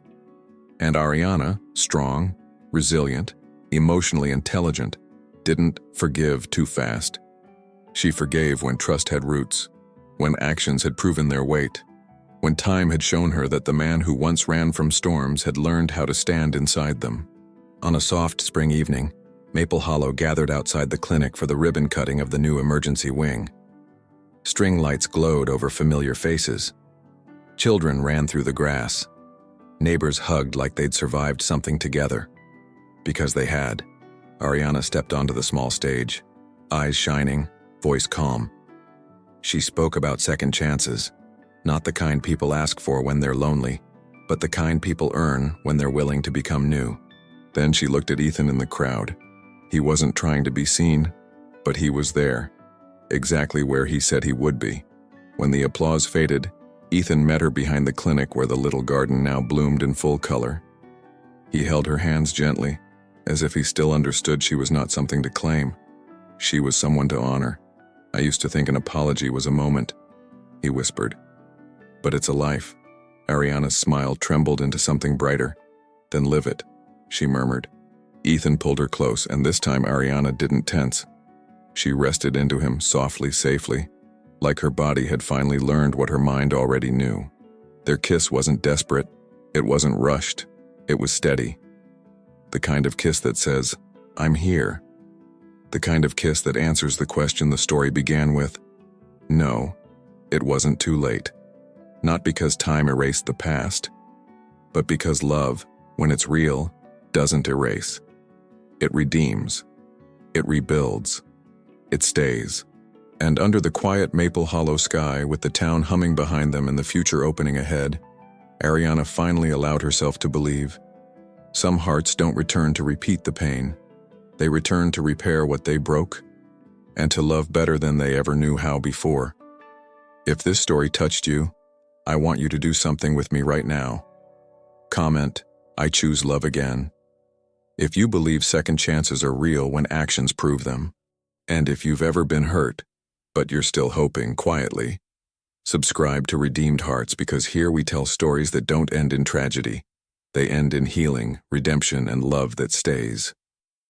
And Arianna, strong, resilient, emotionally intelligent, didn't forgive too fast. She forgave when trust had roots, when actions had proven their weight, when time had shown her that the man who once ran from storms had learned how to stand inside them. On a soft spring evening, Maple Hollow gathered outside the clinic for the ribbon cutting of the new emergency wing. String lights glowed over familiar faces. Children ran through the grass. Neighbors hugged like they'd survived something together. Because they had. Arianna stepped onto the small stage, eyes shining, voice calm. She spoke about second chances, not the kind people ask for when they're lonely, but the kind people earn when they're willing to become new. Then she looked at Ethan in the crowd. He wasn't trying to be seen, but he was there, exactly where he said he would be. When the applause faded, Ethan met her behind the clinic where the little garden now bloomed in full color. He held her hands gently, as if he still understood she was not something to claim. She was someone to honor. "I used to think an apology was a moment," he whispered. "But it's a life." Arianna's smile trembled into something brighter. "Then live it," she murmured. Ethan pulled her close, and this time Arianna didn't tense. She rested into him softly, safely, like her body had finally learned what her mind already knew. Their kiss wasn't desperate, it wasn't rushed, it was steady. The kind of kiss that says, "I'm here." The kind of kiss that answers the question the story began with. No, it wasn't too late. Not because time erased the past, but because love, when it's real, doesn't erase. It redeems. It rebuilds. It stays. And under the quiet Maple Hollow sky, with the town humming behind them and the future opening ahead, Arianna finally allowed herself to believe. Some hearts don't return to repeat the pain. They return to repair what they broke, and to love better than they ever knew how before. If this story touched you, I want you to do something with me right now. Comment, I choose love again. If you believe second chances are real when actions prove them. And if you've ever been hurt, but you're still hoping quietly, subscribe to Redeemed Hearts, because here we tell stories that don't end in tragedy. They end in healing, redemption, and love that stays.